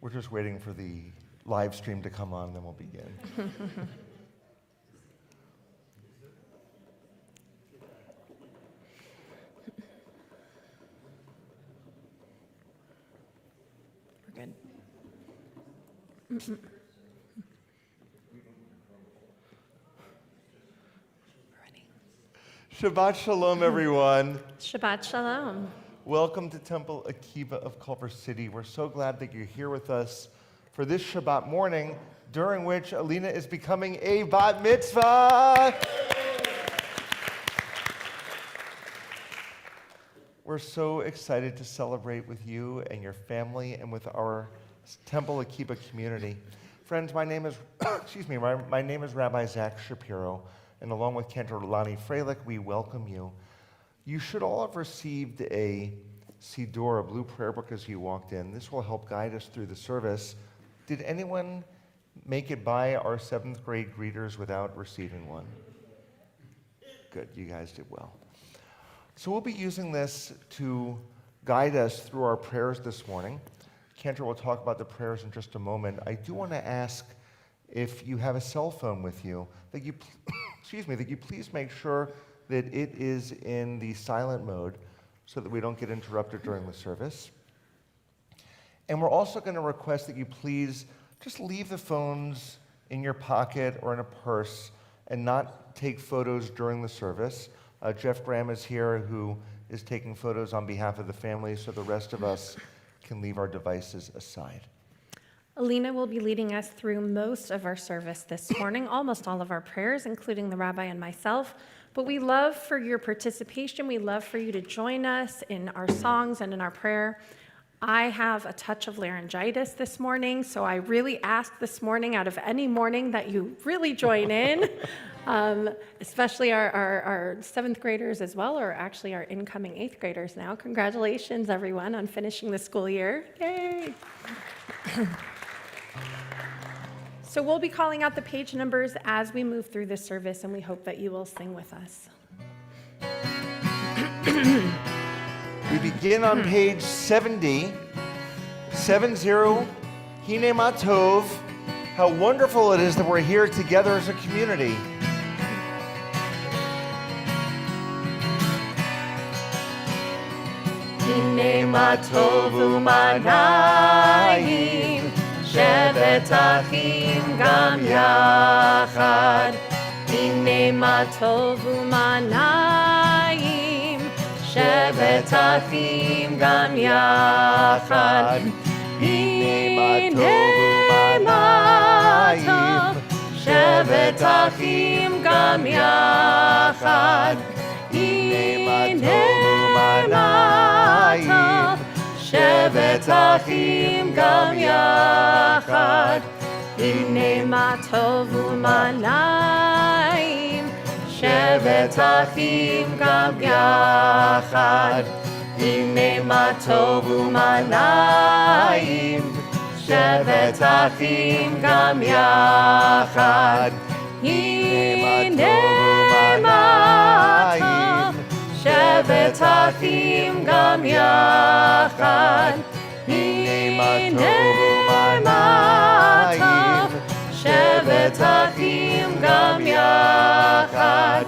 We're just waiting for the live stream to come on, then we'll begin. We're good. Shabbat Shalom, everyone. Shabbat Shalom. Welcome to Temple Akiva of Culver City. We're so glad that you're here with us for this Shabbat morning, during which Alena is becoming a bat mitzvah. We're so excited to celebrate with you and your family and with our Temple Akiva community. Friends, my name is, my name is Rabbi Zach Shapiro, and along with Cantor Lonnie Freilich, we welcome you. You should all have received a Siddur, a blue prayer book, as you walked in. This will help guide us through the service. Did anyone make it by our 7th grade greeters without receiving one? Good, you guys did well. So we'll be using this to guide us through our prayers this morning. Cantor will talk about the prayers in just a moment. I do want to ask, if you have a cell phone with you, that you, that you please make sure that it is in the silent mode so that we don't get interrupted during the service. And we're also going to request that you please just leave the phones in your pocket or in a purse and not take photos during the service. Jeff Graham is here, who is taking photos on behalf of the family, so the rest of us can leave our devices aside. Alena will be leading us through most of our service this morning, almost all of our prayers, including the rabbi and myself. But we love for your participation. We love for you to join us in our songs and in our prayer. I have a touch of laryngitis this morning, so I really ask this morning, out of any morning, that you really join in, especially our 7th graders as well, or actually our incoming 8th graders now. Congratulations, everyone, on finishing the school year. Yay! So we'll be calling out the page numbers as we move through this service, and we hope that you will sing with us. We begin on page 70, 70, Hine Ma Tov. How wonderful it is that we're here together as a community. Hine Ma Tov u'manayim, Shevet Achim Gam Yachad. Hine Ma Tov u'manayim, Shevet Achim Gam Yachad. Hine Ma Tov, Shevet Achim Gam Yachad. Hine Ma Tov, Shevet Achim Gam Yachad. Hine Ma Tov u'manayim, Shevet Achim Gam Yachad. Hine Ma Tov u'manayim, Shevet Achim Gam Yachad. Hine Ma Tov, Shevet Achim Gam Yachad. Hine Ma Tov, Shevet Achim Gam Yachad.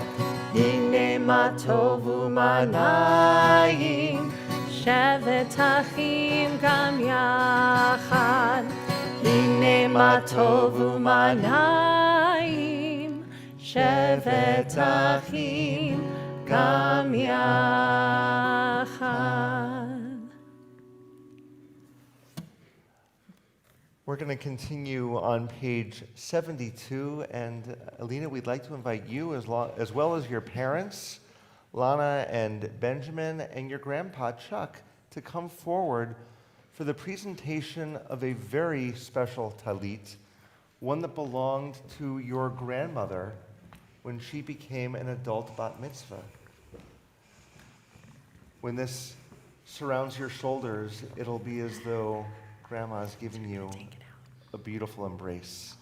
Hine Ma Tov u'manayim, Shevet Achim Gam Yachad. Hine Ma Tov u'manayim, Shevet Achim Gam Yachad. We're going to continue on page 72, and Alena, we'd like to invite you, as well as your parents, Lana and Benjamin, and your grandpa, Chuck, to come forward for the presentation of a very special talit, one that belonged to your grandmother when she became an adult bat mitzvah. When this surrounds your shoulders, it'll be as though Grandma's giving you a beautiful embrace.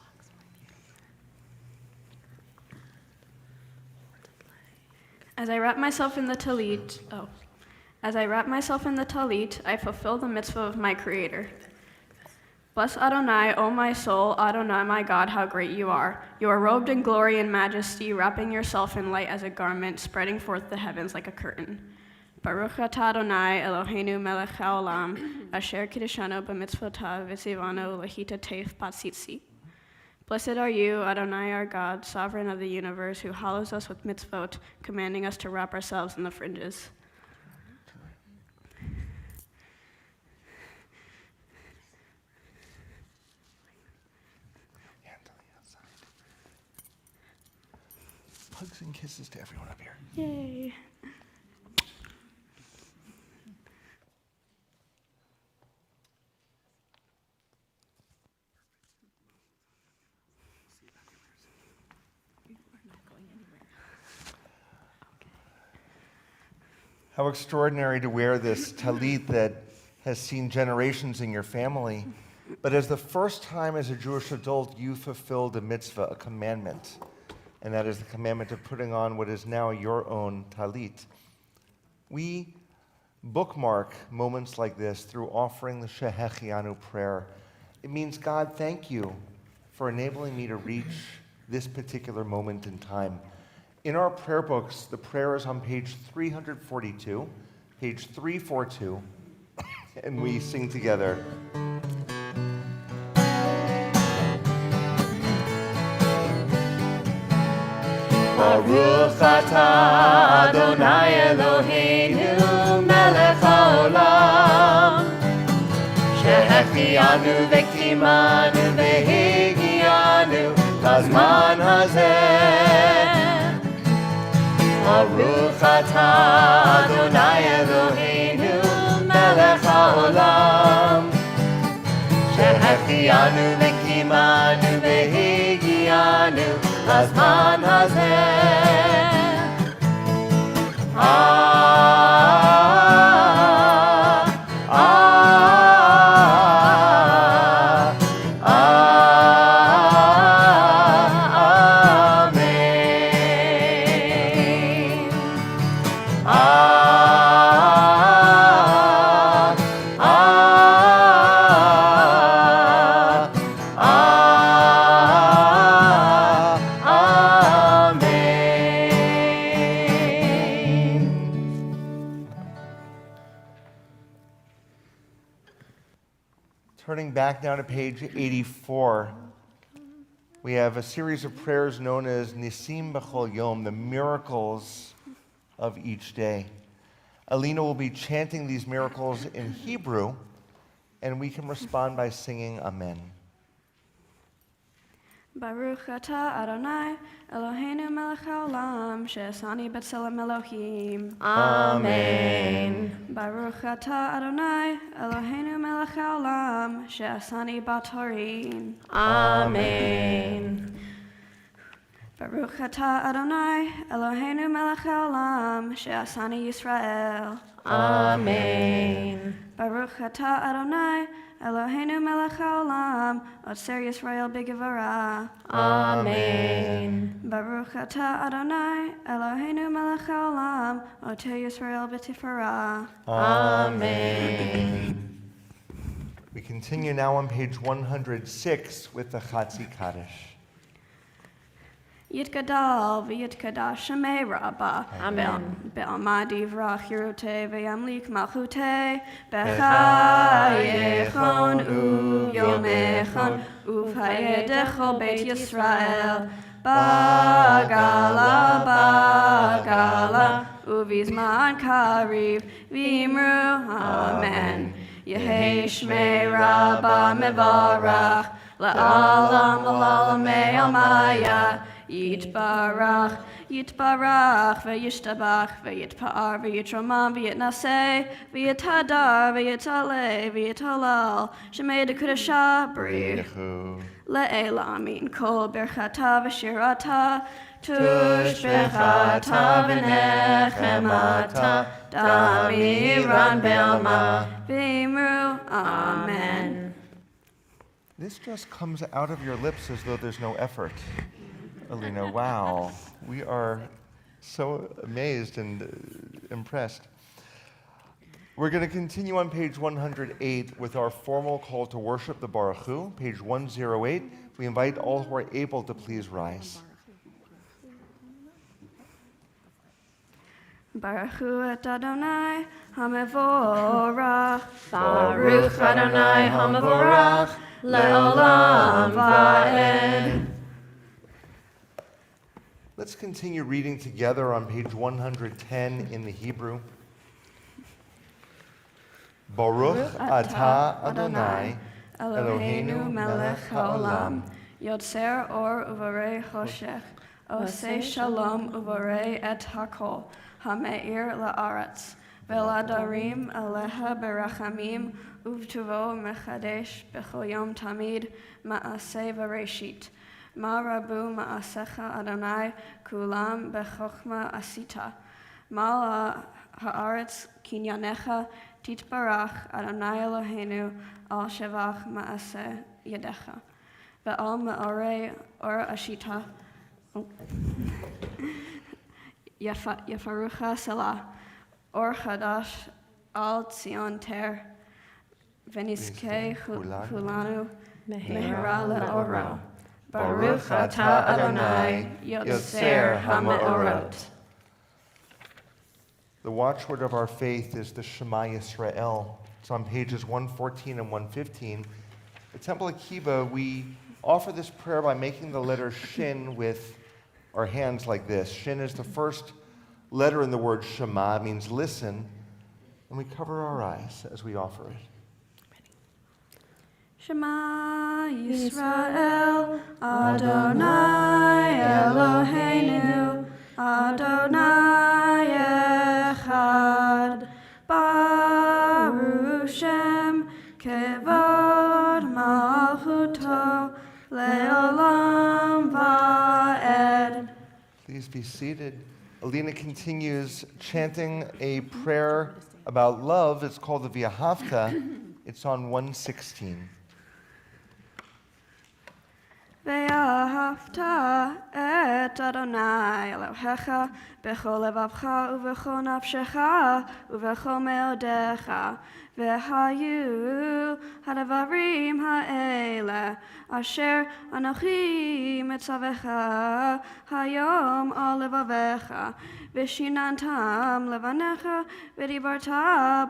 As I wrap myself in the talit, I fulfill the mitzvah of my Creator. Bless Adonai, O my soul, Adonai my God, how great you are. You are robed in glory and majesty, wrapping yourself in light as a garment, spreading forth the heavens like a curtain. Baruch atah Adonai, Eloheinu melech haolam, asher kiddushanu b'mitzvotav v'tzivanu lahita teif patzitzi. Blessed are you, Adonai our God, sovereign of the universe, who hallows us with mitzvot, commanding us to wrap ourselves in the fringes. Hugs and kisses to everyone up here. Yay. How extraordinary to wear this talit that has seen generations in your family, but as the first time as a Jewish adult, you fulfilled a mitzvah, a commandment, and that is the commandment of putting on what is now your own talit. We bookmark moments like this through offering the Shehechianu prayer. It means, God, thank you for enabling me to reach this particular moment in time. In our prayer books, the prayer is on page 342, page 342, and we sing together. Baruch atah Adonai Eloheinu melech haolam, shehechianu v'kimanu v'higianu b'zman hazeh. Baruch atah Adonai Eloheinu melech haolam, shehechianu v'kimanu v'higianu b'zman hazeh. Turning back now to page 84, we have a series of prayers known as Nisim B'chol Yom, the miracles of each day. Alena will be chanting these miracles in Hebrew, and we can respond by singing Amen. Baruch atah Adonai, Eloheinu melech haolam, she'asani b'tselem Elohim. Amen. Baruch atah Adonai, Eloheinu melech haolam, she'asani b'torin. Amen. Baruch atah Adonai, Eloheinu melech haolam, she'asani Yisrael. Amen. Baruch atah Adonai, Eloheinu melech haolam, otzer Yisrael b'gevurah. Amen. Baruch atah Adonai, Eloheinu melech haolam, otzer Yisrael b'tifarah. Amen. We continue now on page 106 with the Chatzi Kaddish. Yitgadal v'yitkadash shemei Rabbah. Amen. Be'alma divrach Yeruteh ve'yamlik malchuteh. B'chayechon u'yomechon u'v'hayedecho Beit Yisrael. Bagala bagala u'vizman kariv v'imru amen. Yehei shmei Rabbah mevarach la'alam la'alamei almaya. Yitbarach, Yitbarach, V'yishtabach, V'yitpa'ar, V'yitromam, V'yitnaseh, V'yithadar, V'yitaleh, V'yitalal, Shemei Dekudasha, Brich, Le'elamin, Kol Berchata, V'shirata, Tushbechata, V'nechemata, Damiran Belma, V'imru, Amen. This just comes out of your lips as though there's no effort. Alena, wow. We are so amazed and impressed. We're going to continue on page 108 with our formal call to worship the Baruch Hu. Page 108, we invite all who are able to please rise. Baruch Hu et Adonai HaMevorach. Baruch Adonai HaMevorach le'olam va'ed. Let's continue reading together on page 110 in the Hebrew. Baruch atah Adonai Eloheinu melech haolam Yotzer or uvarei choshech Osei shalom uvarei et hakol Hameir la'aretz Veladarim aleha berachamim Uvtuvo mechadesh bechol yom tamid Ma'aseh v'reshit Ma rabu ma'asecha Adonai kulam bechokma asita Ma haaretz kinyanecha titbarach Adonai Eloheinu al shevach ma'aseh yadecha ve'al ma'orei or ashita yafarucha selah or chadash al tzion ter veniskei hulanu mehera le'oro Baruch atah Adonai Yotzer HaMeorot. The watchword of our faith is the Shema Yisrael. It's on pages 114 and 115. At Temple Akiba, we offer this prayer by making the letter Shin with our hands like this. Shin is the first letter in the word Shema. It means listen. And we cover our eyes as we offer it. Shema Yisrael Adonai Eloheinu Adonai Echad Baruch Shem Kevod Malchuto Leolam Va'ed. Please be seated. Alena continues chanting a prayer about love. It's called the V'ahavta. It's on 116. ואהבת את אדוני אלוהיך בכל לבבך ובכל נפשך ובכל מאודיך והיו הדברים האלה אשר אנוכי מצווך היום על לבביך ושיננתם לבניך ודיברת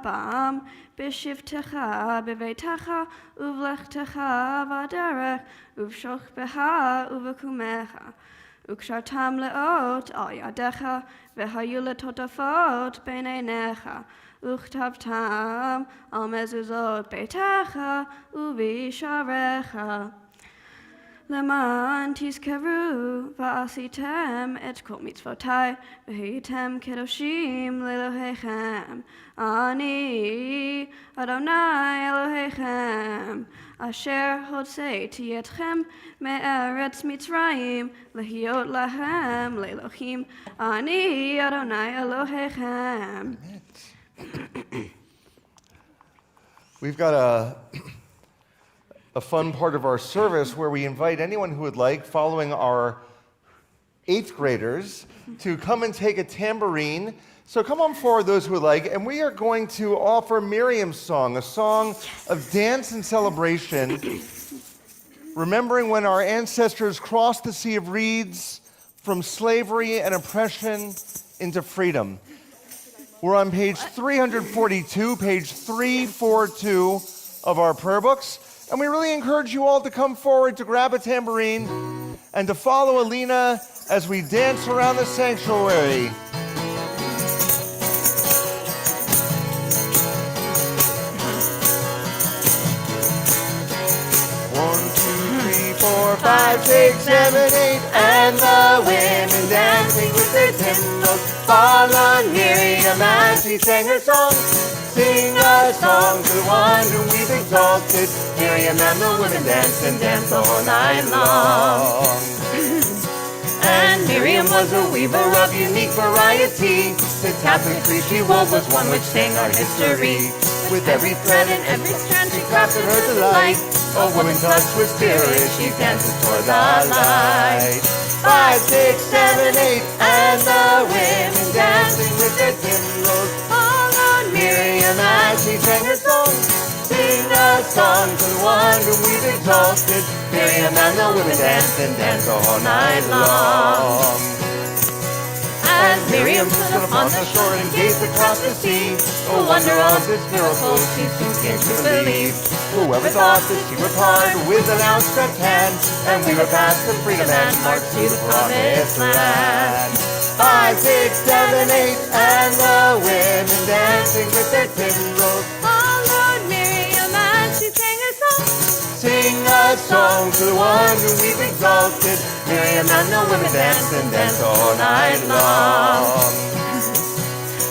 בם בשבתך בביתך ובלכתך בדרך ובשוכבך ובקומך וקשרתם לאות על ידיך והיו לטוטפות בין עיניך וכתבתם על מזוזות ביתך ובשעריך למען תזכרו ועשיתם את כל מצוותי והייתם קדושים לאלוהיכם אני אדוני אלוהיכם אשר הוצאתי אתכם מארץ מצרים להיות להם לאלוהים אני אדוני אלוהיכם. We've got a fun part of our service where we invite anyone who would like, following our 8th graders, to come and take a tambourine. So come on forward, those who would like, and we are going to offer Miriam's song, a song of dance and celebration, remembering when our ancestors crossed the Sea of Reeds from slavery and oppression into freedom. We're on page 342, page 342 of our prayer books. And we really encourage you all to come forward to grab a tambourine and to follow Alena as we dance around the sanctuary. 4, 5, 6, 7, 8, and the women dancing with their timbrels fall on Miriam as she sang her song. Sing a song to the one whom we've exalted. Miriam and the women danced and danced the whole night long. And Miriam was a weaver of unique variety. The tapestry she wove was one which sang our history. With every thread and every strand she crafted her delight. A woman touched with spirit, she dances toward the light. 5, 6, 7, 8, and the women dancing with their timbrels. All on Miriam and she sang her song. Sing a song to the one whom we've exalted. Miriam and the women danced and danced all night long. As Miriam stood upon the shore and gazed across the sea. The wonder of this miracle she soon came to believe. Whoever thought that she would part with an outstretched hand, and we would pass to freedom and march to the promised land. 5, 6, 7, 8, and the women dancing with their timbrels. followed Miriam and she sang a song. Sing a song to the one whom we've exalted. Miriam and the women danced and danced all night long.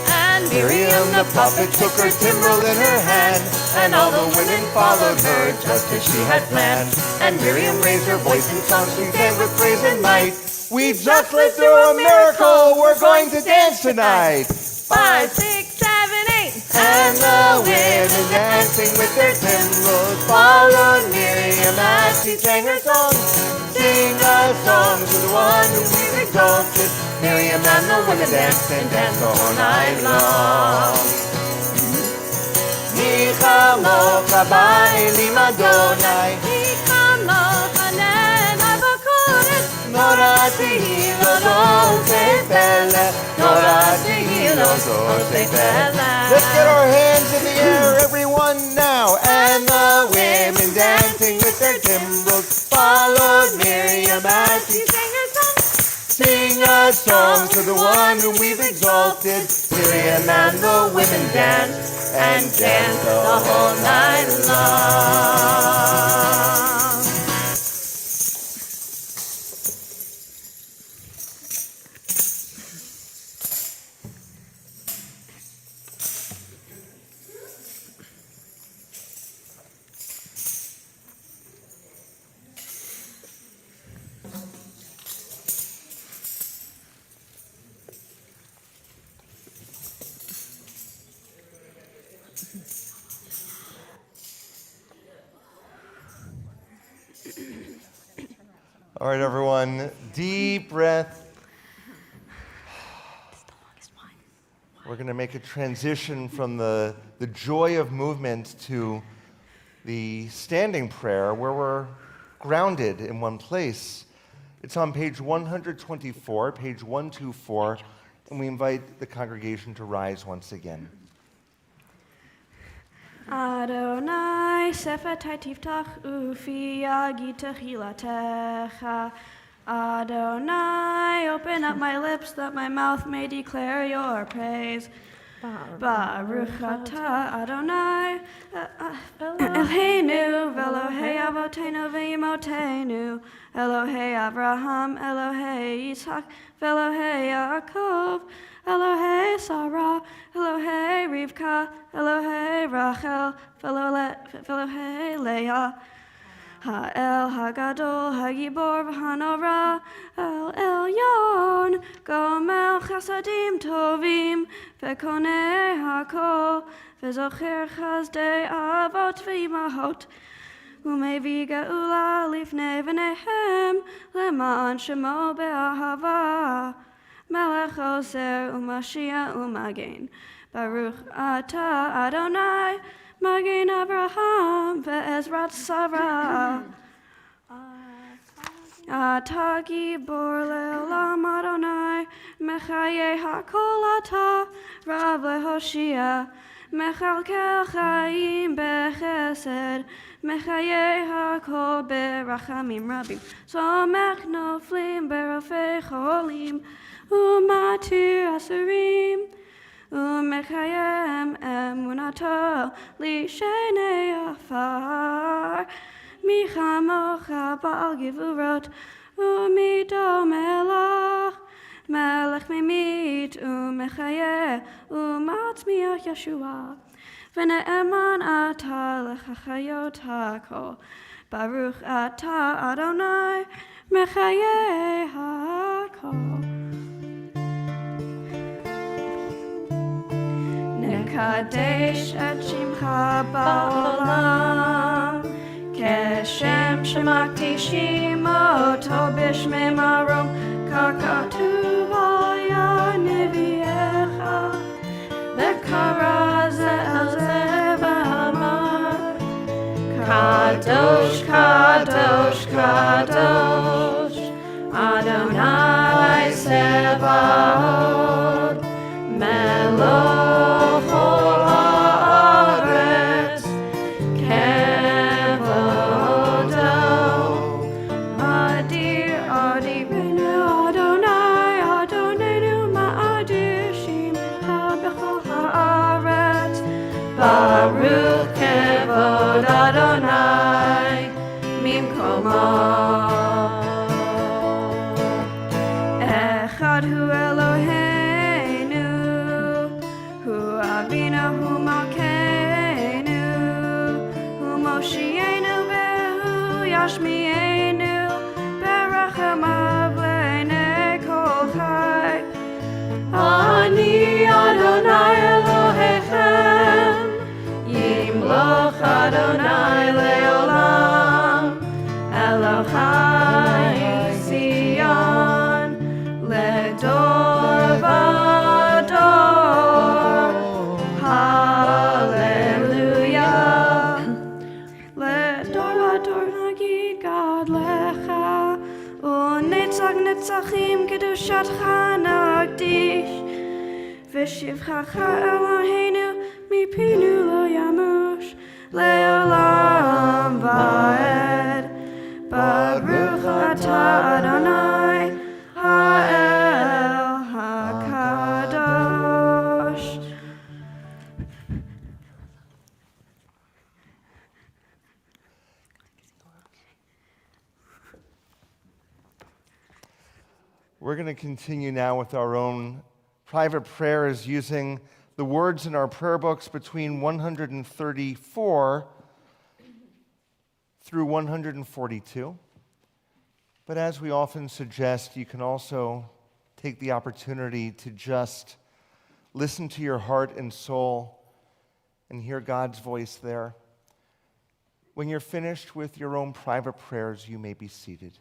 And Miriam the prophet took her timbrel in her hand, and all the women followed her just as she had planned. And Miriam raised her voice in song, she sang with praise and might. We just lived through a miracle, we're going to dance tonight. 5, 6, 7, 8. And the women dancing with their timbrels followed Miriam as she sang her song. Sing a song to the one whom we've exalted. Miriam and the women danced and danced all night long. Mi chamocha ba'elim Adonai, Nora tehilo zosei pele, Nora tehilo zosei pele. Let's get our hands in the air, everyone now. And the women dancing with their timbrels followed Miriam as she sang her song. Sing a song to the one whom we've exalted. Miriam and the women danced and danced the whole night long. All right, everyone, deep breath. We're going to make a transition from the joy of movement to the standing prayer where we're grounded in one place. It's on page 124, page 124, and we invite the congregation to rise once again. Adonai, sefetai tiftach ufi yagi techilatecha. Adonai, open up my lips that my mouth may declare your praise. Baruch atah Adonai, Eloheinu, Elohei Avotenu ve'imotenu, Elohei Avraham, Elohei Yitzhak, Elohei Yaakov, Elohei Sarah, Elohei Rivka, Elohei Rachel, Elohei Leah. Ha'el Hagadol, Hagibor v'Hanora, El Elyon, Gomel Chasadim Tovim, Vekonei Hakol, Vezocher Chazdei Avot v'Imahot, Umevi Geula Lifnei V'Nehem, Leman Shemo Be'ahava, Melech Oser U'Mashiach U'Magen, Baruch Atah Adonai, Magen Abraham ve'Ezrat Sarah. Atah gibor le'olam Adonai, Mechaye hakol atah, Rav lehoshia, Mechalkel chaim bechesed, Mechaye hakol berachamim rabim, Somech noflim berofei cholim, Umatir asurim, Umechayem emunato lishenei afar, Michamocha ba'al givurot, Umido melach, Melech mimit, Umechayeh, Umatzmiach Yeshua, V'ne'eman atah lechachayot hakol, Baruch atah Adonai, Mechayeh hakol. Nekadesh et shimcha ba'olam, Keshem shemakdishim oto b'shmei marom, Kakatuv al yad neviecha, V'kara ze el ze Kadosh, Kadosh, Kadosh, Adonai Sebaot, Meloch ol haaretz, Kevodo, Adir, Adirenu Adonai, Adonenu ma'adir Shimcha b'chol haaretz, Baruch Kevod Adonai, Mimkomo. Echad hu Eloheinu, hu Avinu, hu Malkeinu, hu Moshienu, vehu Yashmienu, berachamav le'nei kol chai. Ani Adonai Elohechem, Yimloch Adonai le'olam, Elohai Zion, le'dor vador. Hallelujah. Le'dor vador nagid God lecha, u'netzach netzachim kedushatcha nagdish, v'shivchacha Eloheinu mipinu lo yamush, le'olam va'ed. Baruch atah Adonai ha'el hakadosh. We're going to continue now with our own private prayers using the words in our prayer books between 134 through 142. But as we often suggest, you can also take the opportunity to just listen to your heart and soul and hear God's voice there. When you're finished with your own private prayers, you may be seated.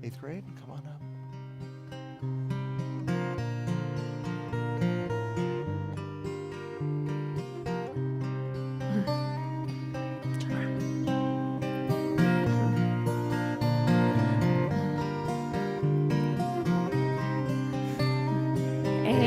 Eighth grade, come on up. Ayo,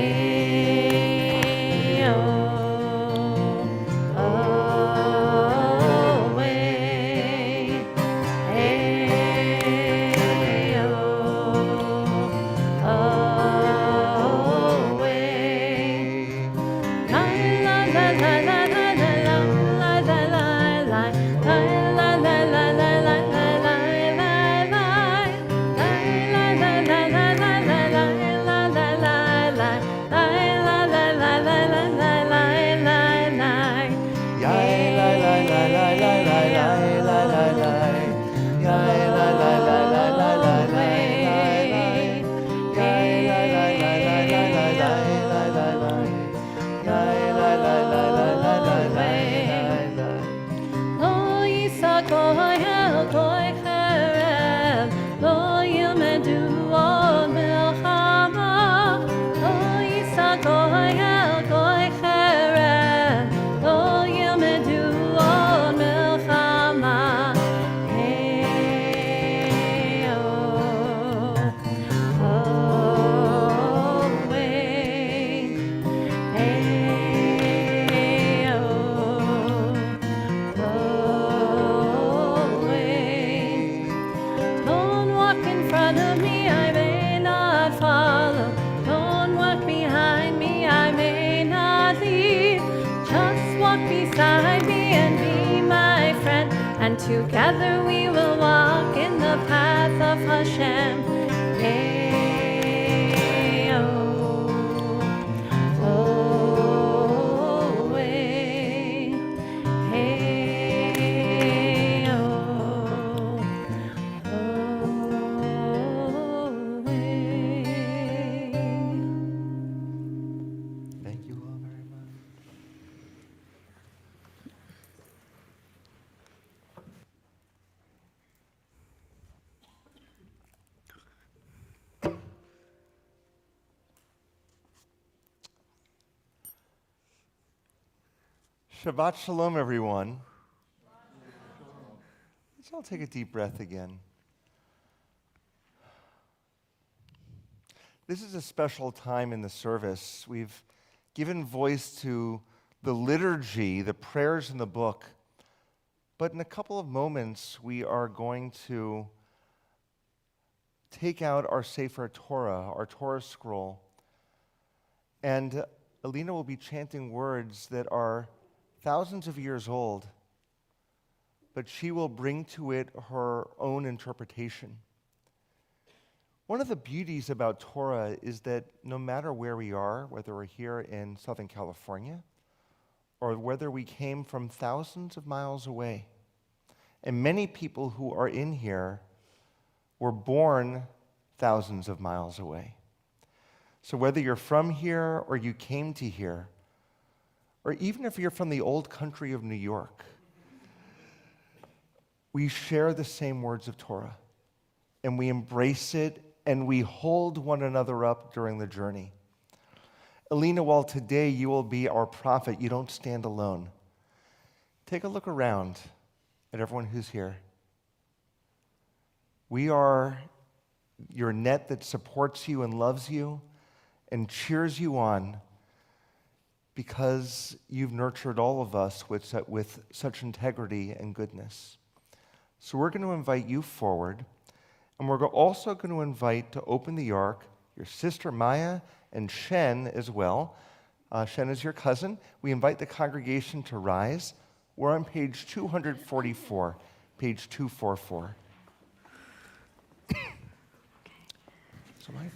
Together we will walk in the path of Hashem. Hey, oh, oh, hey, hey, oh, oh, hey. Thank you all very much. Shabbat Shalom, everyone. Let's all take a deep breath again. This is a special time in the service. We've given voice to the liturgy, the prayers in the book. But in a couple of moments, we are going to take out our Sefer Torah, our Torah scroll. And Alena will be chanting words that are thousands of years old, but she will bring to it her own interpretation. One of the beauties about Torah is that no matter where we are, whether we're here in Southern California or whether we came from thousands of miles away, and many people who are in here were born thousands of miles away. So whether you're from here or you came to here, or even if you're from the old country of New York, we share the same words of Torah, and we embrace it, and we hold one another up during the journey. Alena, while today you will be our prophet, you don't stand alone. Take a look around at everyone who's here. We are your net that supports you and loves you and cheers you on, because you've nurtured all of us with such integrity and goodness. So we're going to invite you forward, and we're also going to invite to open the ark your sister Maya and Shen as well. Shen is your cousin. We invite the congregation to rise. We're on page 244, page 244. So Maya.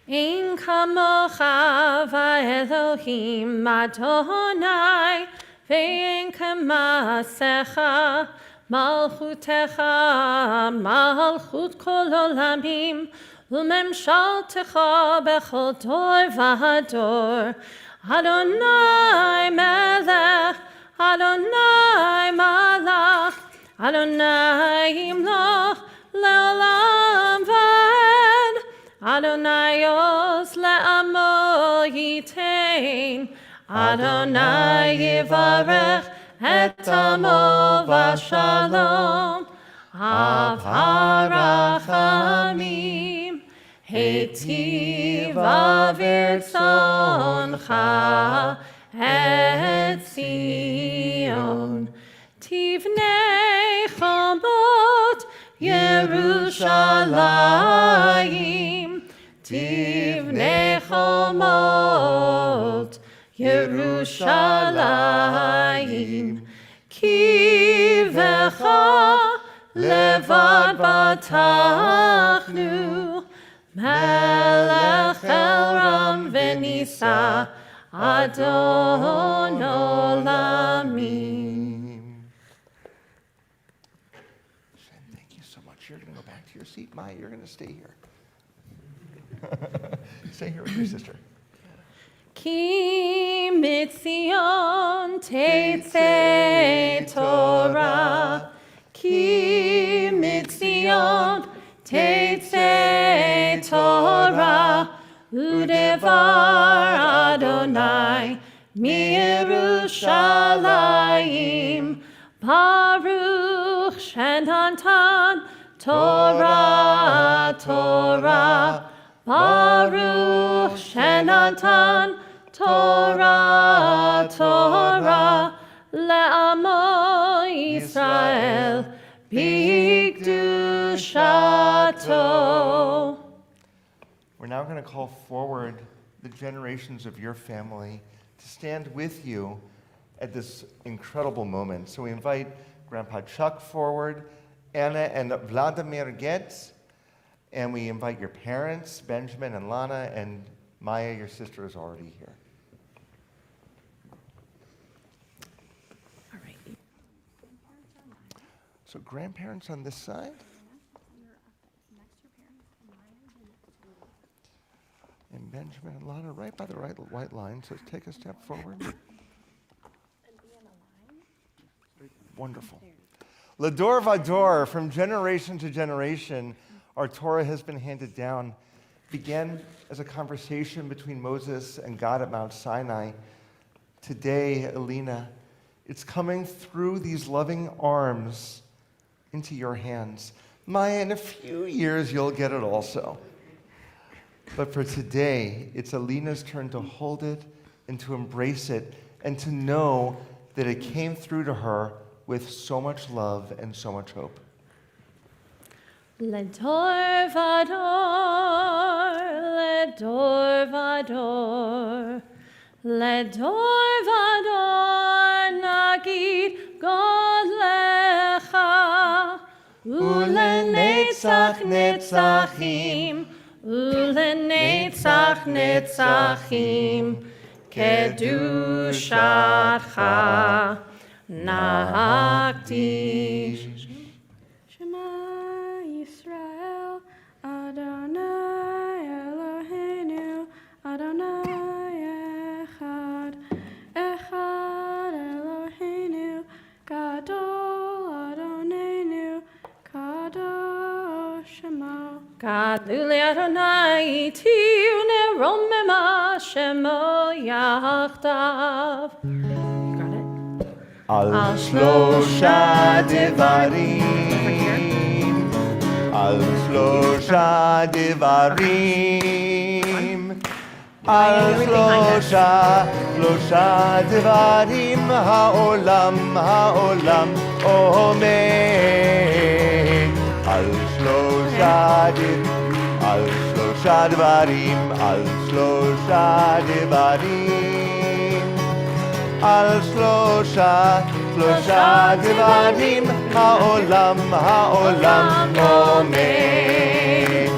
Ein kamocha va'Elohim Adonai, ve'en kamasecha malchutecha malchut kol olamim, u'memshaltecha bechol dor v'hador. Adonai melech, Adonai malach, Adonai imloch le'olam va'ed. Adonai os le'amo yitain, Adonai yivarech et amo v'shalom, av harachamim, heitiv avirtzoncha et Zion, tivnei chomot Yerushalayim, Tivnei chomot Yerushalayim, ki v'cha levad batachnu, melech el v'nisa Adon olamim. Shen, thank you so much. You're going to go back to your seat. Maya, you're going to stay here. Stay here with your sister. Ki mitzion teitzei Torah, ki mitzion teitzei Torah, udevar Adonai miYerushalayim, Baruch shenantan Torah, Torah, Baruch shenatan Torah, Torah, le'amo Yisrael b'kedushato. We're now going to call forward the generations of your family to stand with you at this incredible moment. So we invite Grandpa Chuck forward, Anna and Vladimir Getz, and we invite your parents, Benjamin and Lana, and Maya, your sister, is already here. All right. So grandparents on this side. And Benjamin and Lana right by the white line, so take a step forward. Wonderful. Lador Vador, from generation to generation, our Torah has been handed down. Began as a conversation between Moses and God at Mount Sinai. Today, Alena, it's coming through these loving arms into your hands. Maya, in a few years, you'll get it also. But for today, it's Alena's turn to hold it and to embrace it and to know that it came through to her with so much love and so much hope. Ledor vador, ledor vador, ledor vador, nagid God lecha, ulenetzach netzachim, ulenetzach netzachim, kedushatcha, nahakti. Shema Yisrael, Adonai Eloheinu, Adonai Echad, Echad Eloheinu, Gadol Adonenu, Kadosh Shema. Gaduli Adonai tiune romema shemo yachtav. You got it? Al shlosha devarim, al shlosha devarim, al shlosha devarim, ha'olam omer. Al shlosha devarim, al shlosha devarim, al shlosha devarim, ha'olam omer.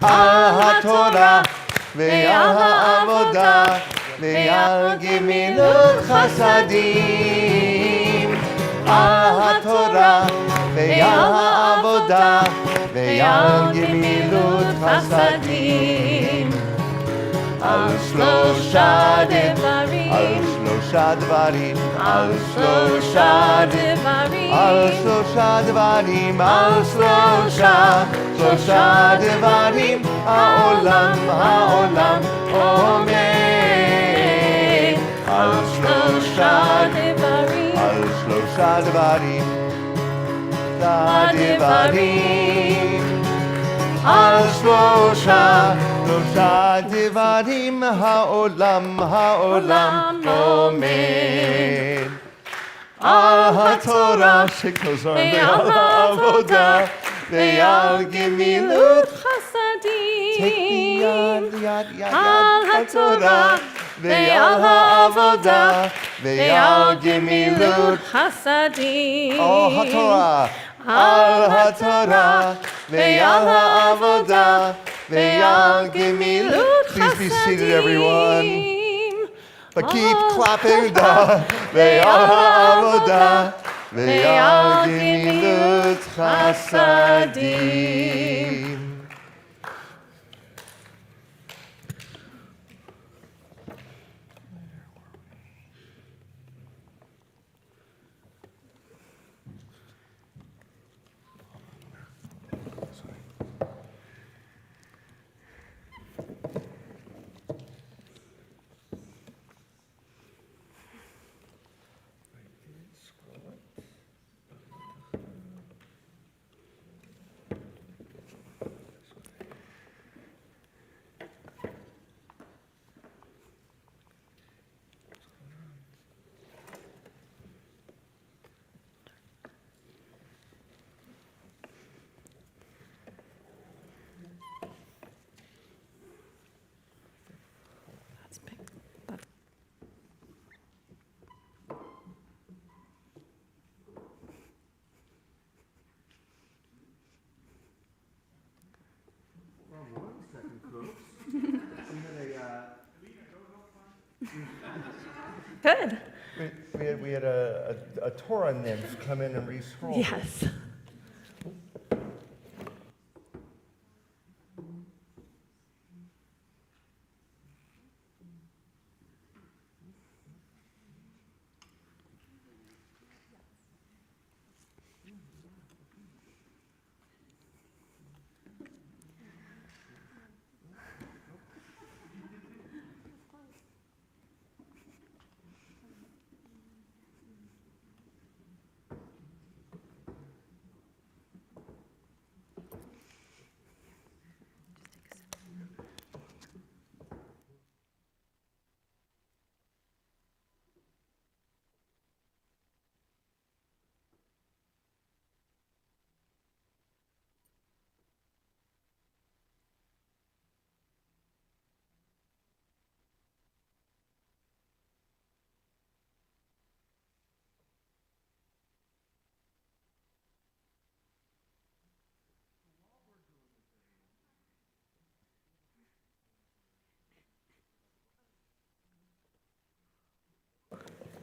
Al haTorah ve'al ha'avodah ve'al gemilut chasadim. Al haTorah ve'al ha'avodah ve'al gemilut chasadim. Al shlosha devarim, al shlosha devarim, al shlosha devarim, al shlosha devarim, al shlosha devarim, ha'olam omer. Al shlosha devarim, al shlosha devarim, al shlosha devarim, ha'olam omer. Al haTorah shekozar ve'al ha'avodah ve'al gemilut chasadim. yad Al haTorah ve'al ha'avodah ve'al gemilut chasadim. Oh, haTorah. Al haTorah ve'al ha'avodah ve'al gemilut. Please be seated, everyone. But keep clapping. Ve'al ha'avodah ve'al gemilut chasadim. Good. We had a Torah nymph come in and re-scroll. Yes.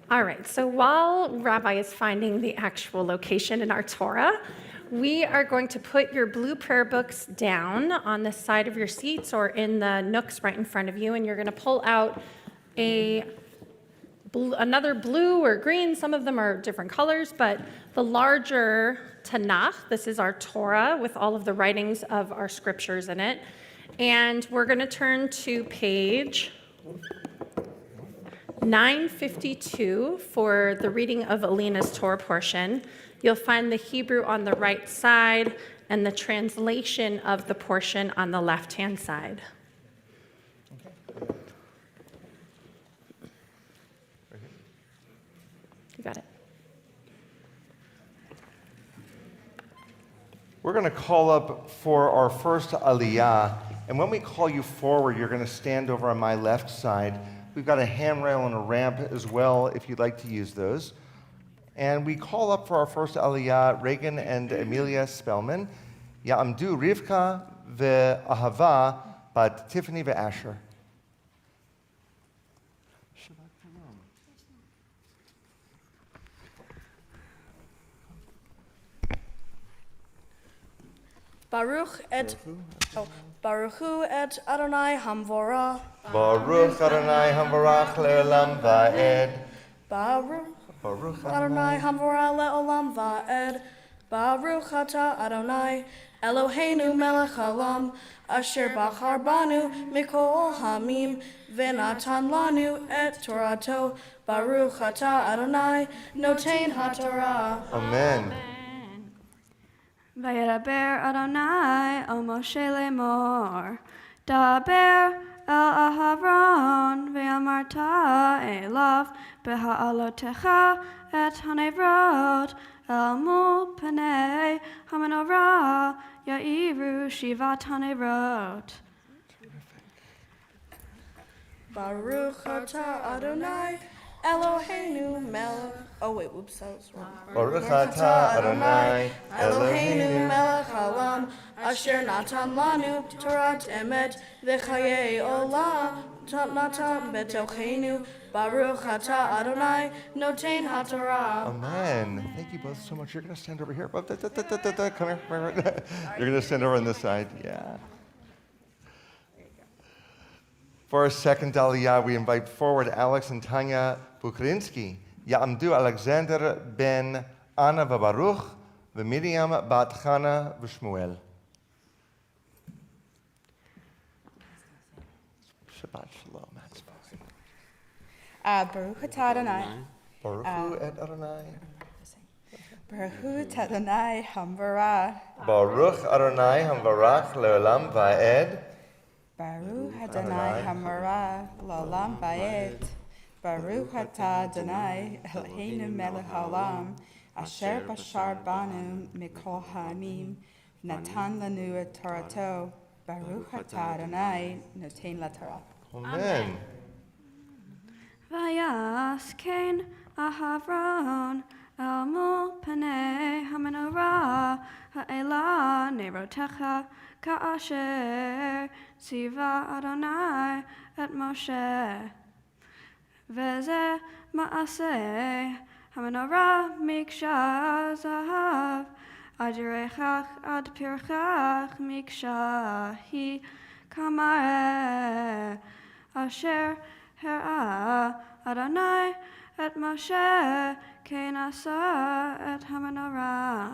All right, so while Rabbi is finding the actual location in our Torah, we are going to put your blue prayer books down on the side of your seats or in the nooks right in front of you, and you're going to pull out another blue or green. Some of them are different colors, but the larger Tanakh, this is our Torah with all of the writings of our scriptures in it, and we're going to turn to page 952 for the reading of Alena's Torah portion. You'll find the Hebrew on the right side and the translation of the portion on the left-hand side. You got it. We're going to call up for our first Aliyah, and when we call you forward, you're going to stand over on my left side. We've got a handrail and a ramp as well, if you'd like to use those. And we call up for our first Aliyah, Reagan and Amelia Spellman. Ya'amdu Rivka ve'ahava bat Tiffany ve'asher. Baruch Hu et Adonai Hamvorah. Baruch Adonai Hamvarach le'olam va'ed. Baruch Adonai Hamvorah le'olam va'ed. Baruch Ata Adonai Eloheinu melech haolam asher bachar banu mikol hamim v'natan lanu et Torato. Baruch Ata Adonai notein haTorah. Amen. Vayedaber Adonai el Moshe lemor, daber el Aharon ve'amarta elav beha'alotecha et hanevrot el mul panei hamenorah ya'iru shivat hanevrot. Baruch Ata Adonai Eloheinu melech. Oh wait, whoops, that was wrong. Baruch Atah Adonai Eloheinu melech haolam asher natan lanu Torat emet v'chayei olam natan betocheinu. Baruch Atah Adonai notein haTorah. Amen. Thank you both so much. You're going to stand over here. Come here. You're going to stand over on this side. Yeah. For our second Aliyah, we invite forward Alex and Tanya Bukrinsky. Ya'amdu Alexander ben Anna v'Baruch v'Miriam bat Chana v'Shmuel. Shabbat shalom. Baruch atah Adonai. Baruch Hu et Adonai. Baruch Adonai Hamvarah. Baruch Adonai Hamvarach le'olam va'ed. Baruch Adonai Hamvarah L'olam Va'ed. Baruch atah Adonai Eloheinu melech haolam asher bashar banu mikol ha'amim natan lanu et Torato. Baruch atah Adonai notein laTorah. Amen. Vayaskein Ahavron el mul panei hamenorah ha'elah nerotecha ka'asher tziva Adonai et Moshe. וזה מעשה המנורה מקשה זהב, עד ירחך עד פרחך מקשה היא כמראה, אשר הראה אדוני את משה כן עשה את המנורה.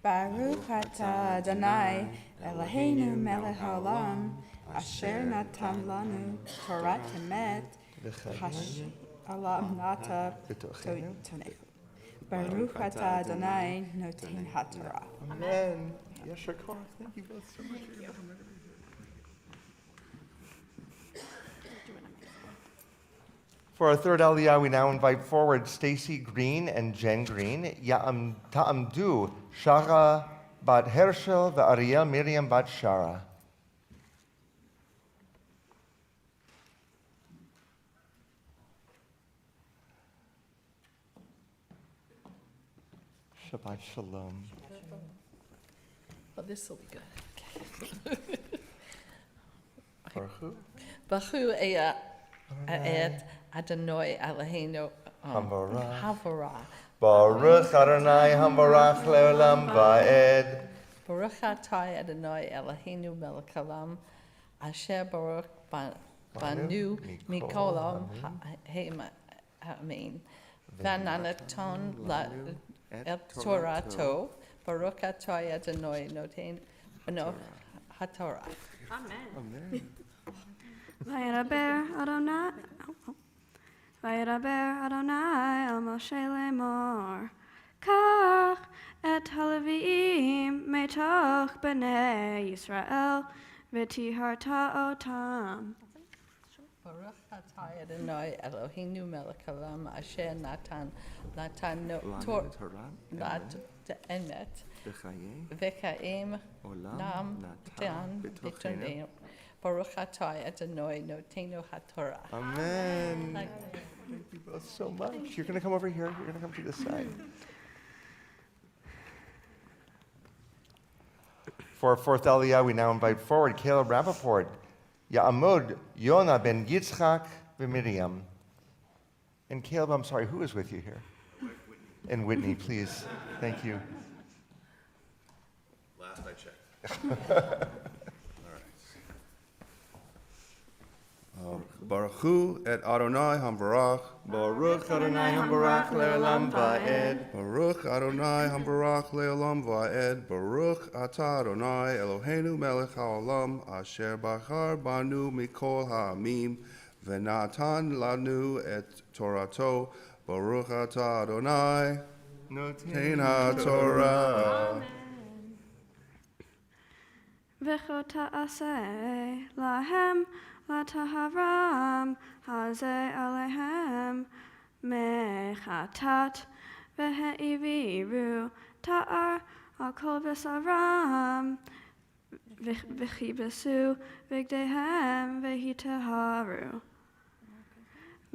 Baruch atah Adonai Eloheinu melech haolam asher natan lanu Torat emet Olam nata tonechu. Baruch atah Adonai noten haTorah. Amen. Yasher koach. Thank you both so much. For our third Aliyah, we now invite forward Stacy Green and Jen Green. Ya'am ta'amdu Shara bat Hershel ve'Ariel Miriam bat Shara. Shabbat Shalom. Well, this will be good. Baruch Hu. Baruch Ea et Adonai Eloheinu Havarah. Baruch Adonai Hambarach le'olam va'ed. Baruch atah Adonai Eloheinu melech haolam, asher baruch banu mikolam ha'amin. V'nanaton et Torato. Baruch atah Adonai noten haTorah. Amen. Vayedaber Adonai el Moshe lemor, Kach et haleviim metoch b'nei Yisrael v'tiharta otam. Baruch atah Adonai Eloheinu melech haolam, asher natan emet v'chaim nam natan b'toneinu. Baruch atah Adonai notenu haTorah. Amen. Thank you both so much. You're going to come over here. You're going to come to this side. For our fourth Aliyah, we now invite forward Caleb Rapoport, Ya'amod Yonah ben Yitzchak v'Miriam. And Caleb, I'm sorry, who is with you here? And Whitney, please. Thank you. Last I checked. Baruch Hu et Adonai Hambarach. Baruch Adonai Hambarach le'olam va'ed. Baruch Adonai Hambarach le'olam va'ed. Baruch atah Adonai Eloheinu melech haolam asher bachar banu mikol ha'amim v'natan lanu et Torato. Baruch atah Adonai noten haTorah. V'cho ta'aseh lahem lataharam hazeh alehem mechatat v'he'iviru ta'ar al kol v'saram v'chibesu v'gdehem v'hitaharu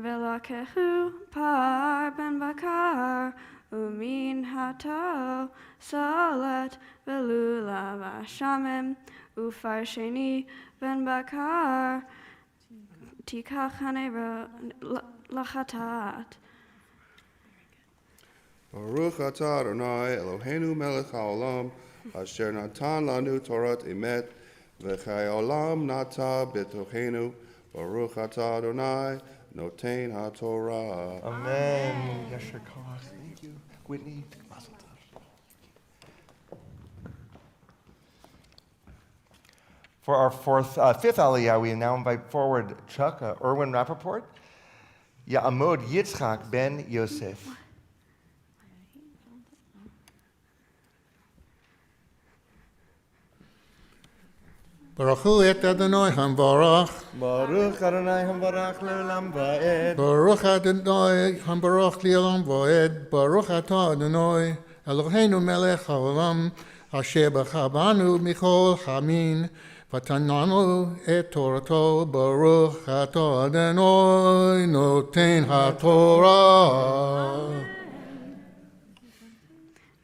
v'lakehu par ben bakar umin hato solet v'lulav hashamim ufar sheni ben bakar tikach hanero lachatat. Baruch atah Adonai Eloheinu melech haolam asher natan lanu Torat emet v'chai olam nata b'tochenu. Baruch atah Adonai noten haTorah. Amen. Yasher koach. Thank you. Whitney, mazel tov. For our fifth Aliyah, we now invite forward Chuck Erwin Rapoport, Ya'amod Yitzchak ben Yosef. Baruch Hu et Adonai Hambarach. Baruch Adonai Hambarach le'olam va'ed. Baruch Adonai Hambarach le'olam va'ed. Baruch atah Adonai Eloheinu melech haolam asher bachar banu mikol ha'amin v'tananu et Torato. Baruch atah Adonai noten haTorah.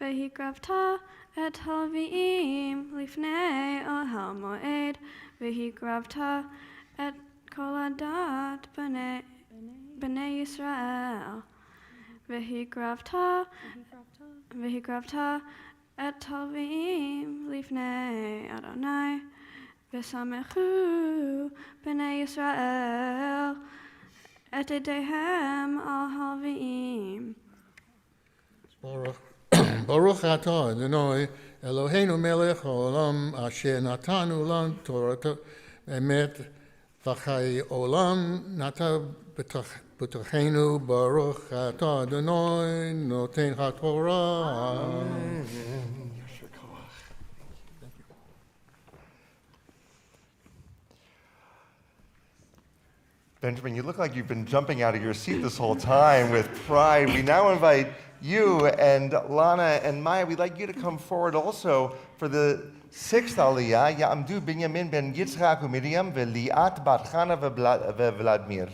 V'hikravta et halviim lifnei ohel moed v'hikravta et kol adat b'nei Yisrael. V'hikravta et Talvim lifnei Adonai. V'samechu b'nei Yisrael et edehem al halvim. Baruch atah Adonai Eloheinu melech haolam asher natanu lan Torah emet v'chai olam nata b'tochenu Baruch atah Adonai noten haTorah. Benjamin, you look like you've been jumping out of your seat this whole time with pride. We now invite you and Lana and Maya, we'd like you to come forward also for the 6th Aliyah, Ya'amdu Binyamin ben Yitzchak u'Miriam ve'Liat bat Chana ve'Vladimir.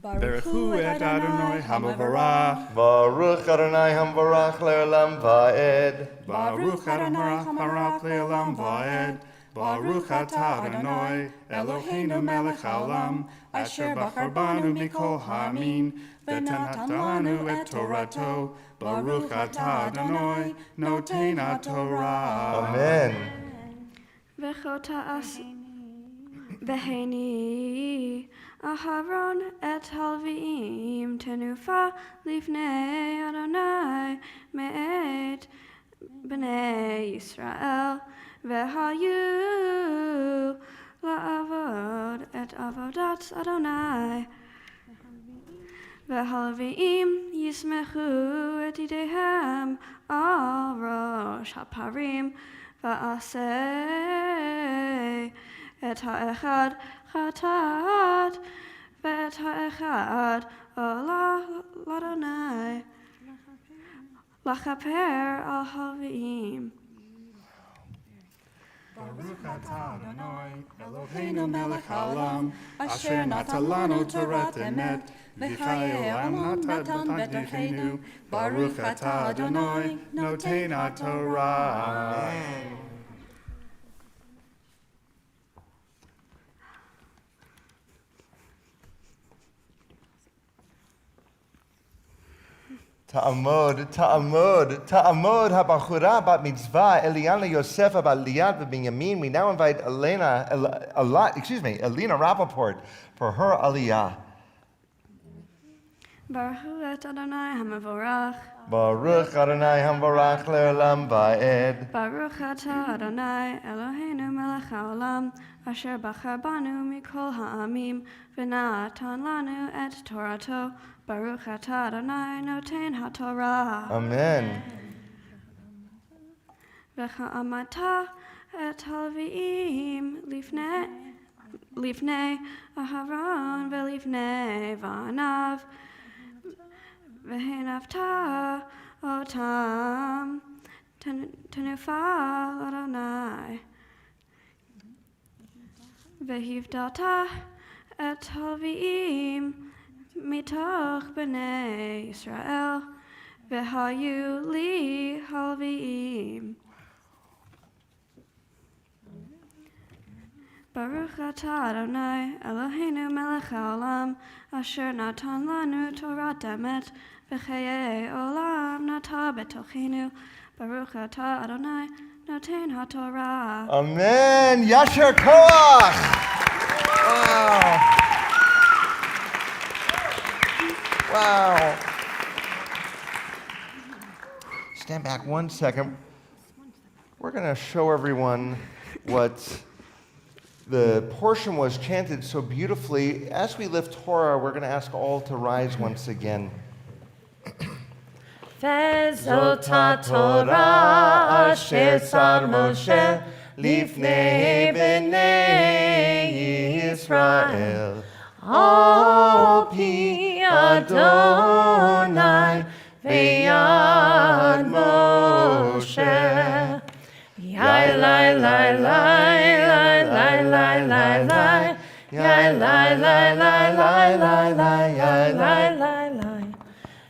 Baruchu et Adonai Hamavarach. Baruch Adonai Hamvarach le'olam va'ed. Baruch Adonai Hamavarach le'olam va'ed. Baruch atah Adonai Eloheinu melech haolam asher bachar banu mikol ha'amin v'natan lanu et Torato. Baruch atah Adonai noten haTorah. Amen. V'chota'as v'heini Aharon et halviim tenufa lifnei Adonai me'et b'nei Yisrael. V'hayu la'avod et avodat Adonai. V'halviim yismechu et idehem al rosh haparim. V'aseh et ha'echad chatat v'et ha'echad olah l'Adonai. Lachaper al halviim. Baruch atah Adonai Eloheinu melech haolam asher natan lanu Torah emet v'chayei olam natan b'tochenu. Baruch atah Adonai noten haTorah. Ta'amod habachura bat mitzvah Eliana Yosefa bat Liat v'Binyamin. We now invite Alena Rapoport for her aliyah. Baruch et Adonai Hamavorach. Baruch Adonai Hamvarach le'olam va'ed. Baruch atah Adonai Eloheinu melech haolam asher bachar banu mikol ha'amim v'natan lanu et Torato. Baruch atah Adonai noten haTorah. Amen. V'cha'amata et halviim lifnei Aharon ve'lifnei vanav v'henavta otam tenufa l'Adonai. V'hivdalta et halviim mitoch b'nei Yisrael v'hayu li halviim. Baruch atah Adonai Eloheinu melech haolam asher natan lanu Torah emet v'chayei olam nata b'tochenu. Baruch atah Adonai noten haTorah. Amen. Yasher koach. Wow. Wow. Stand back 1 second. We're going to show everyone what the portion was chanted so beautifully. As we lift Torah, we're going to ask all to rise once again. Vezot Torah asher sar Moshe lifnei bnei Yisrael. Al pi Adonai v'yad Moshe. Yai lai lai lai lai lai lai lai lai. Yai lai lai lai lai lai lai yai lai lai lai.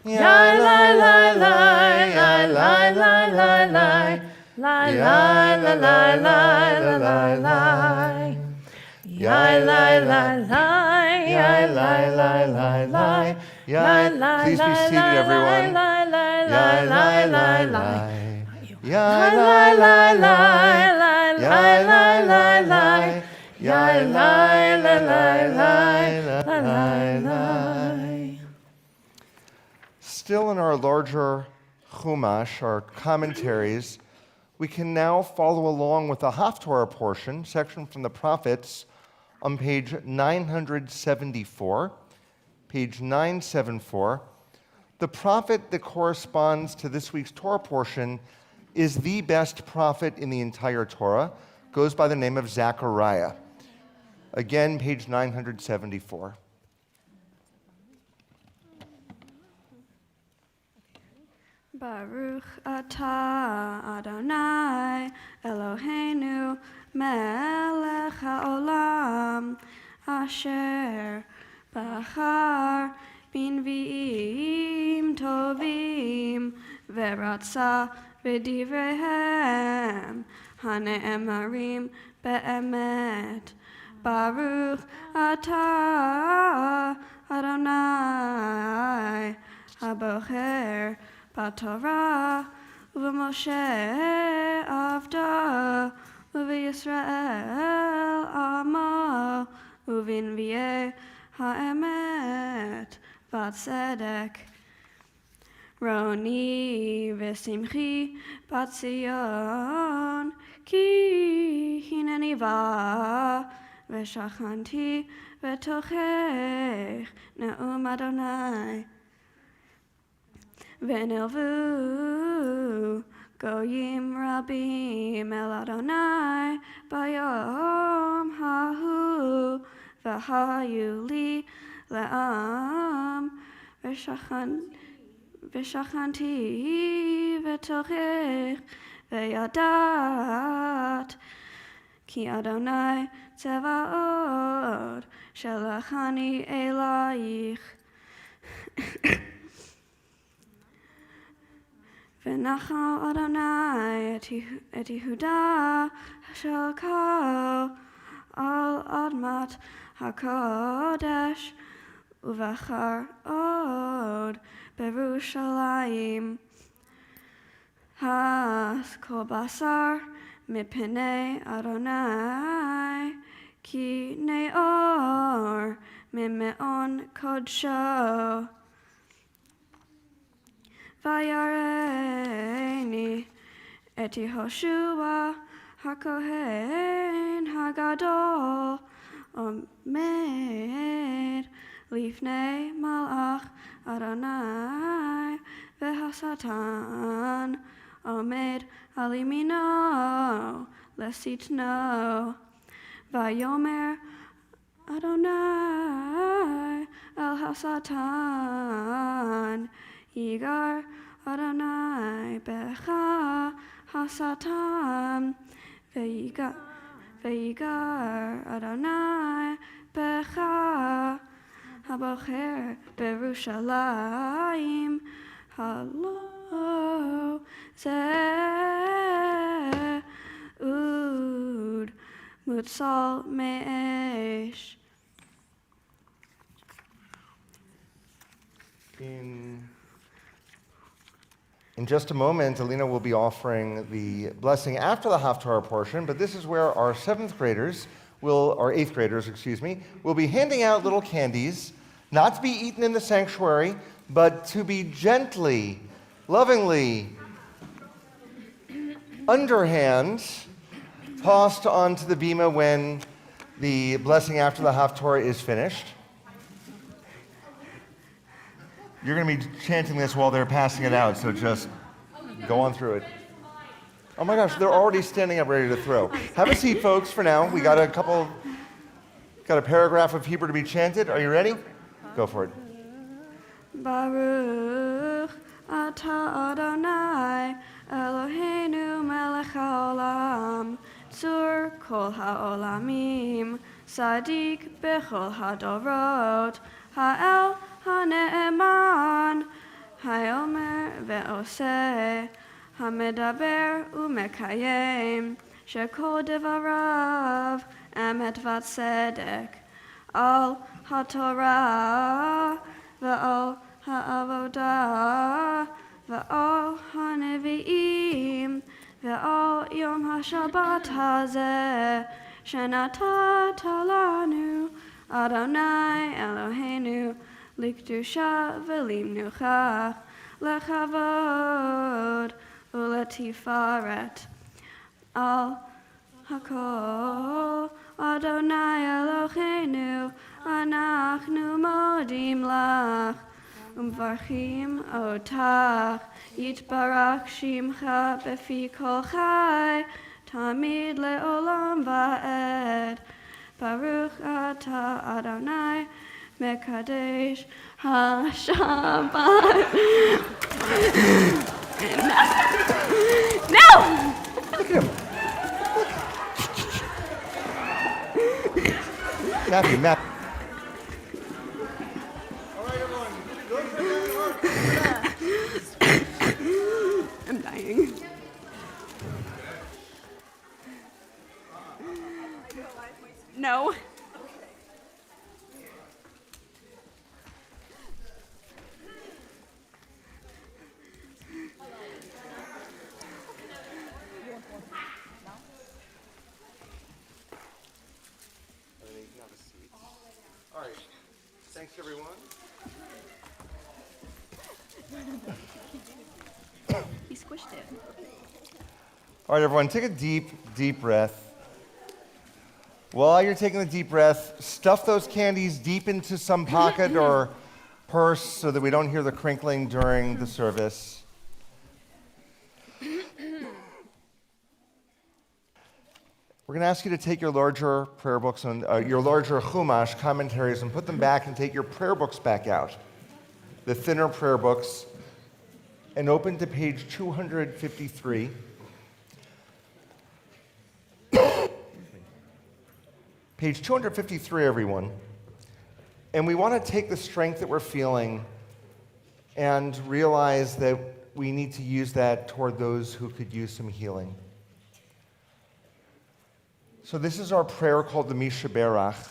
Yai lai lai lai lai lai lai lai lai. Lai, lai, lai, lai, lai, lai, lai, lai. Lai, lai, lai, lai, lai, lai, lai, lai, lai. Lai, lai, Please be lai, seated, lai, everyone. lai, lai, Lai, lai, lai, lai, lai, lai. lai. Lai, lai, lai, lai, lai, lai, lai, lai, lai. Lai, lai, lai, lai, lai, lai, lai. Still in our larger Chumash, our commentaries, we can now follow along with the Haftorah portion, section from the prophets, on page 974. Page 974. The prophet that corresponds to this week's Torah portion is the best prophet in the entire Torah, goes by the name of Zechariah. Again, page 974. Baruch atah Adonai Eloheinu melech haolam asher bachar b'nvi'im tovim veratza v'divrehem hane'emarim be'emet. Baruch atah Adonai habocher b'Torah u'b'Moshe avda u'v'Yisrael amo u'v'nvi'eh ha'emet v'tzedek. Roni v'simchi b'Tzion ki hineni va v'shachanti v'tochech ne'um Adonai. V'nilvu goyim rabim el Adonai bayom hahu v'hayu li le'am v'shachanti v'tochech v'yadat ki Adonai tzevaot shelachani elayich. V'nachal Adonai et Yehuda shel kol al admat hakodesh uvachar od berushalayim has kol basar mipnei Adonai ki neor mimeon kodsho. Vayareni et Yehoshua hakohen hagadol omed lifnei malach Adonai v'hasatan omed alimino lesitno. Vayomer Adonai el hasatan Yigar Adonai becha hasatan V'yigar Adonai becha habocher berushalayim halo zeh ud mutzal me'esh. In just a moment, Alena will be offering the blessing after the Haftorah portion, but this is where our eighth graders will be handing out little candies, not to be eaten in the sanctuary, but to be gently, lovingly, underhand, tossed onto the bima when the blessing after the Haftorah is finished. You're going to be chanting this while they're passing it out, so just go on through it. Oh my gosh, they're already standing up ready to throw. Have a seat, folks, for now. We got a paragraph of Hebrew to be chanted. Are you ready? Go for it. Baruch atah Adonai Eloheinu melech haolam tzur kol haolamim sadik bechol hadorot ha'el hane'eman hayomer ve'oseh המדבר ומקיים, שכל דבריו אמת וצדק, על התורה ועל העבודה ועל הנביאים ועל יום השבת הזה שנתת לנו, אדוני אלוהינו, לקדושה ולמנוחה, לכבוד ולתפארת. על הכל, אדוני אלוהינו, אנחנו מודים לך ומברכים אותך. יתברך שמך בפי כל חי, תמיד לעולם ועד. ברוך אתה אדוני מקדש השבת. No! Look at him. Matthew. I'm dying. No. All right. Thanks, everyone. He squished it. All right, everyone, take a deep breath. While you're taking a deep breath, stuff those candies deep into some pocket or purse so that we don't hear the crinkling during the service. We're going to ask you to take your larger prayer books and your larger chumash commentaries and put them back and take your prayer books back out, the thinner prayer books, and open to page 253. Page 253, everyone. And we want to take the strength that we're feeling and realize that we need to use that toward those who could use some healing. So this is our prayer called the Mishaberach.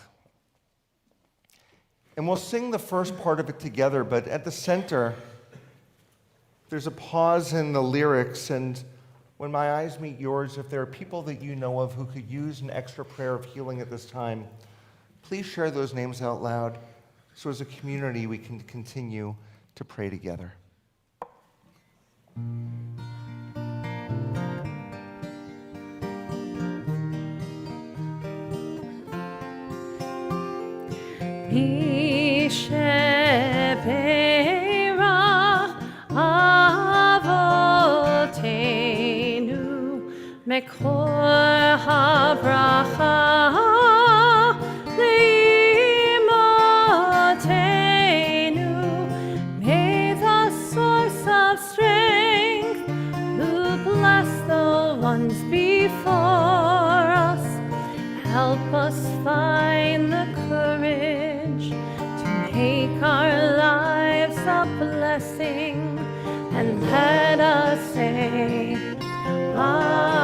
And we'll sing the first part of it together, but at the center, there's a pause in the lyrics, and when my eyes meet yours, if there are people that you know of who could use an extra prayer of healing at this time, please share those names out loud so as a community we can continue to pray together. Mekor habracha li'imotenu. May the source of strength who bless the ones before us help us find the courage to make our lives a blessing, and let us say Amen.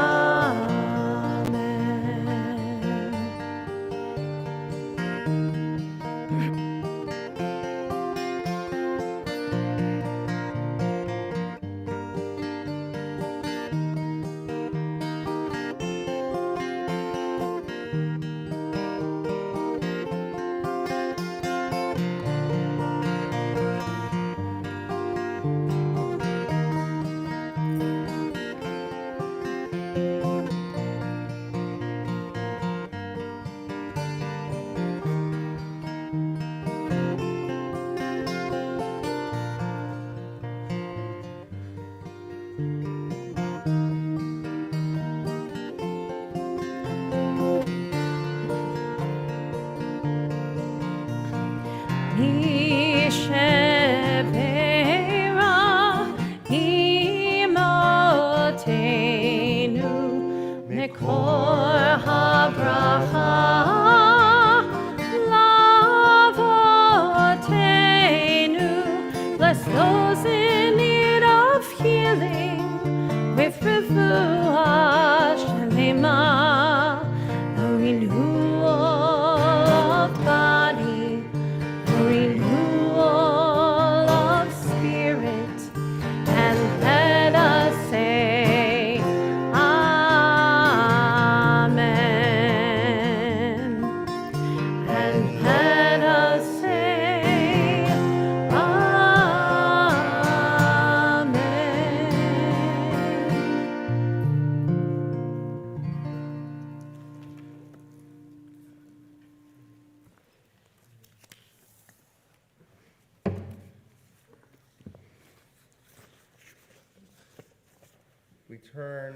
There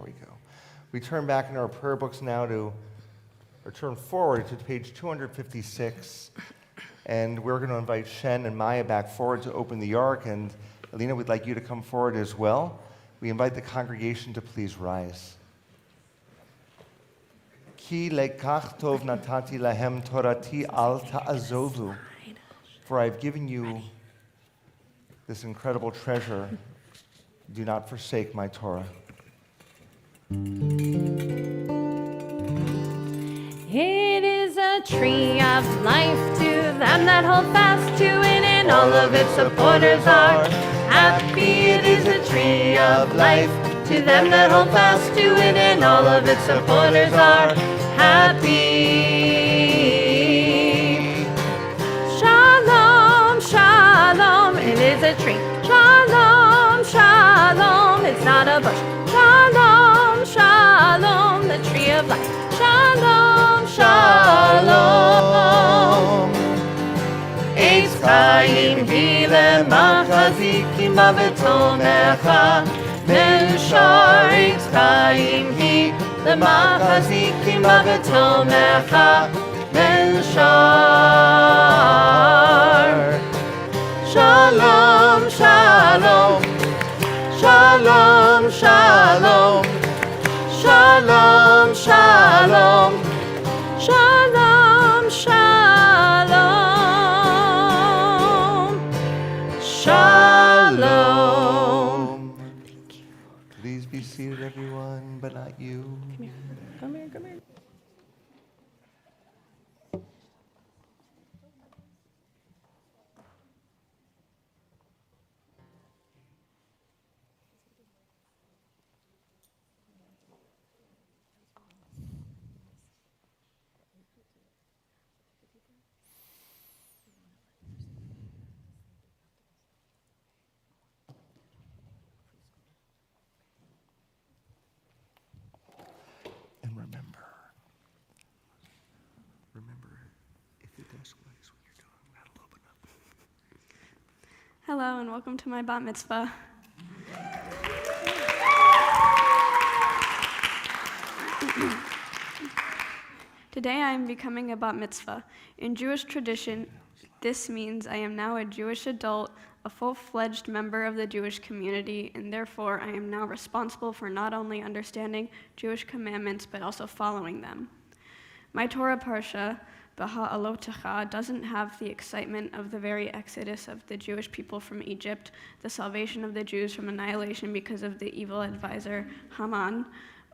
we go. We turn back in our prayer books now or turn forward to page 256, and we're going to invite Shen and Maya back forward to open the ark, and Alena, we'd like you to come forward as well. We invite the congregation to please rise. Ki lekach tov natati lahem torati al ta'azovu. For I have given you this incredible treasure. Do not forsake my Torah. It is a tree of life to them that hold fast to it, and all of its supporters are happy. It is a tree of life to them that hold fast to it, and all of its supporters are happy. Shalom, shalom, it is a tree. Shalom, shalom, it's not a bush. Shalom, shalom, the tree of life. Shalom, shalom. Eitz chaim hi lemachazikim bavetomecha. Menshar eitz chaim hi lemachazikim bavetomecha. Menshar. Shalom, shalom. Shalom, shalom. Shalom, shalom. Shalom, shalom. Shalom. Thank you. Please be seated, everyone, but not you. Come here, come here. And remember, if it escalates what you're doing, that'll open up. Hello, and welcome to my bat mitzvah. Today I am becoming a bat mitzvah. In Jewish tradition, this means I am now a Jewish adult, a full-fledged member of the Jewish community, and therefore I am now responsible for not only understanding Jewish commandments, but also following them. My Torah parsha, Baha'alotecha, doesn't have the excitement of the very exodus of the Jewish people from Egypt, the salvation of the Jews from annihilation because of the evil advisor Haman,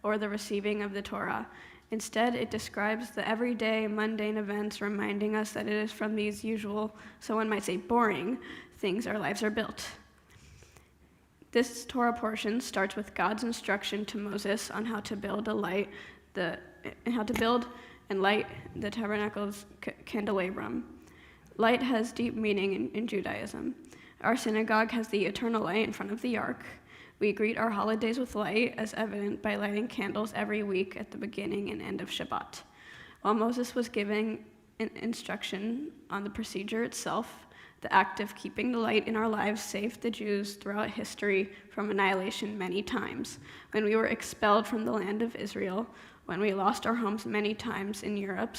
or the receiving of the Torah. Instead, it describes the everyday, mundane events, reminding us that it is from these usual, so one might say boring, things our lives are built. This Torah portion starts with God's instruction to Moses on how to build and light the tabernacle's candelabrum. Light has deep meaning in Judaism. Our synagogue has the eternal light in front of the ark. We greet our holidays with light, as evident by lighting candles every week at the beginning and end of Shabbat. While Moses was giving instruction on the procedure itself, the act of keeping the light in our lives saved the Jews throughout history from annihilation many times. When we were expelled from the land of Israel, when we lost our homes many times in Europe,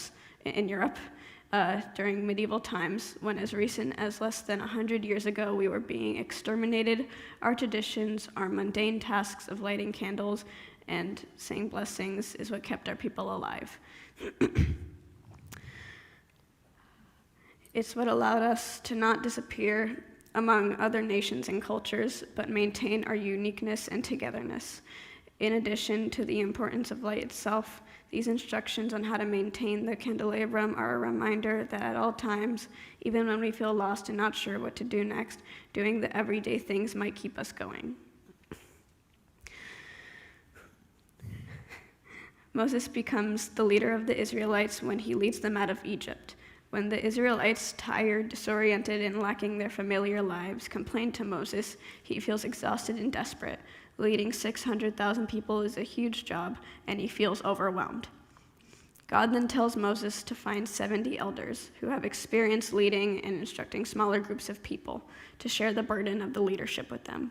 during medieval times, when as recent as less than 100 years ago we were being exterminated, our traditions, our mundane tasks of lighting candles and saying blessings is what kept our people alive. It's what allowed us to not disappear among other nations and cultures, but maintain our uniqueness and togetherness. In addition to the importance of light itself, these instructions on how to maintain the candelabrum are a reminder that at all times, even when we feel lost and not sure what to do next, doing the everyday things might keep us going. Moses becomes the leader of the Israelites when he leads them out of Egypt. When the Israelites, tired, disoriented, and lacking their familiar lives, complain to Moses, he feels exhausted and desperate. Leading 600,000 people is a huge job, and he feels overwhelmed. God then tells Moses to find 70 elders who have experience leading and instructing smaller groups of people to share the burden of the leadership with them.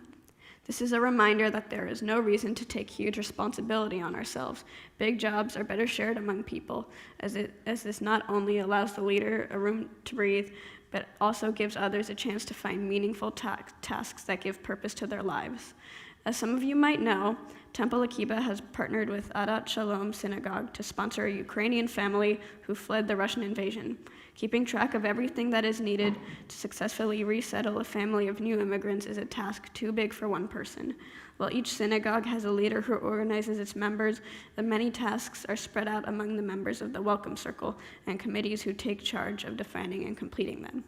This is a reminder that there is no reason to take huge responsibility on ourselves. Big jobs are better shared among people, as this not only allows the leader a room to breathe, but also gives others a chance to find meaningful tasks that give purpose to their lives. As some of you might know, Temple Akiba has partnered with Adat Shalom Synagogue to sponsor a Ukrainian family who fled the Russian invasion. Keeping track of everything that is needed to successfully resettle a family of new immigrants is a task too big for one person. While each synagogue has a leader who organizes its members, the many tasks are spread out among the members of the Welcome Circle and committees who take charge of defining and completing them.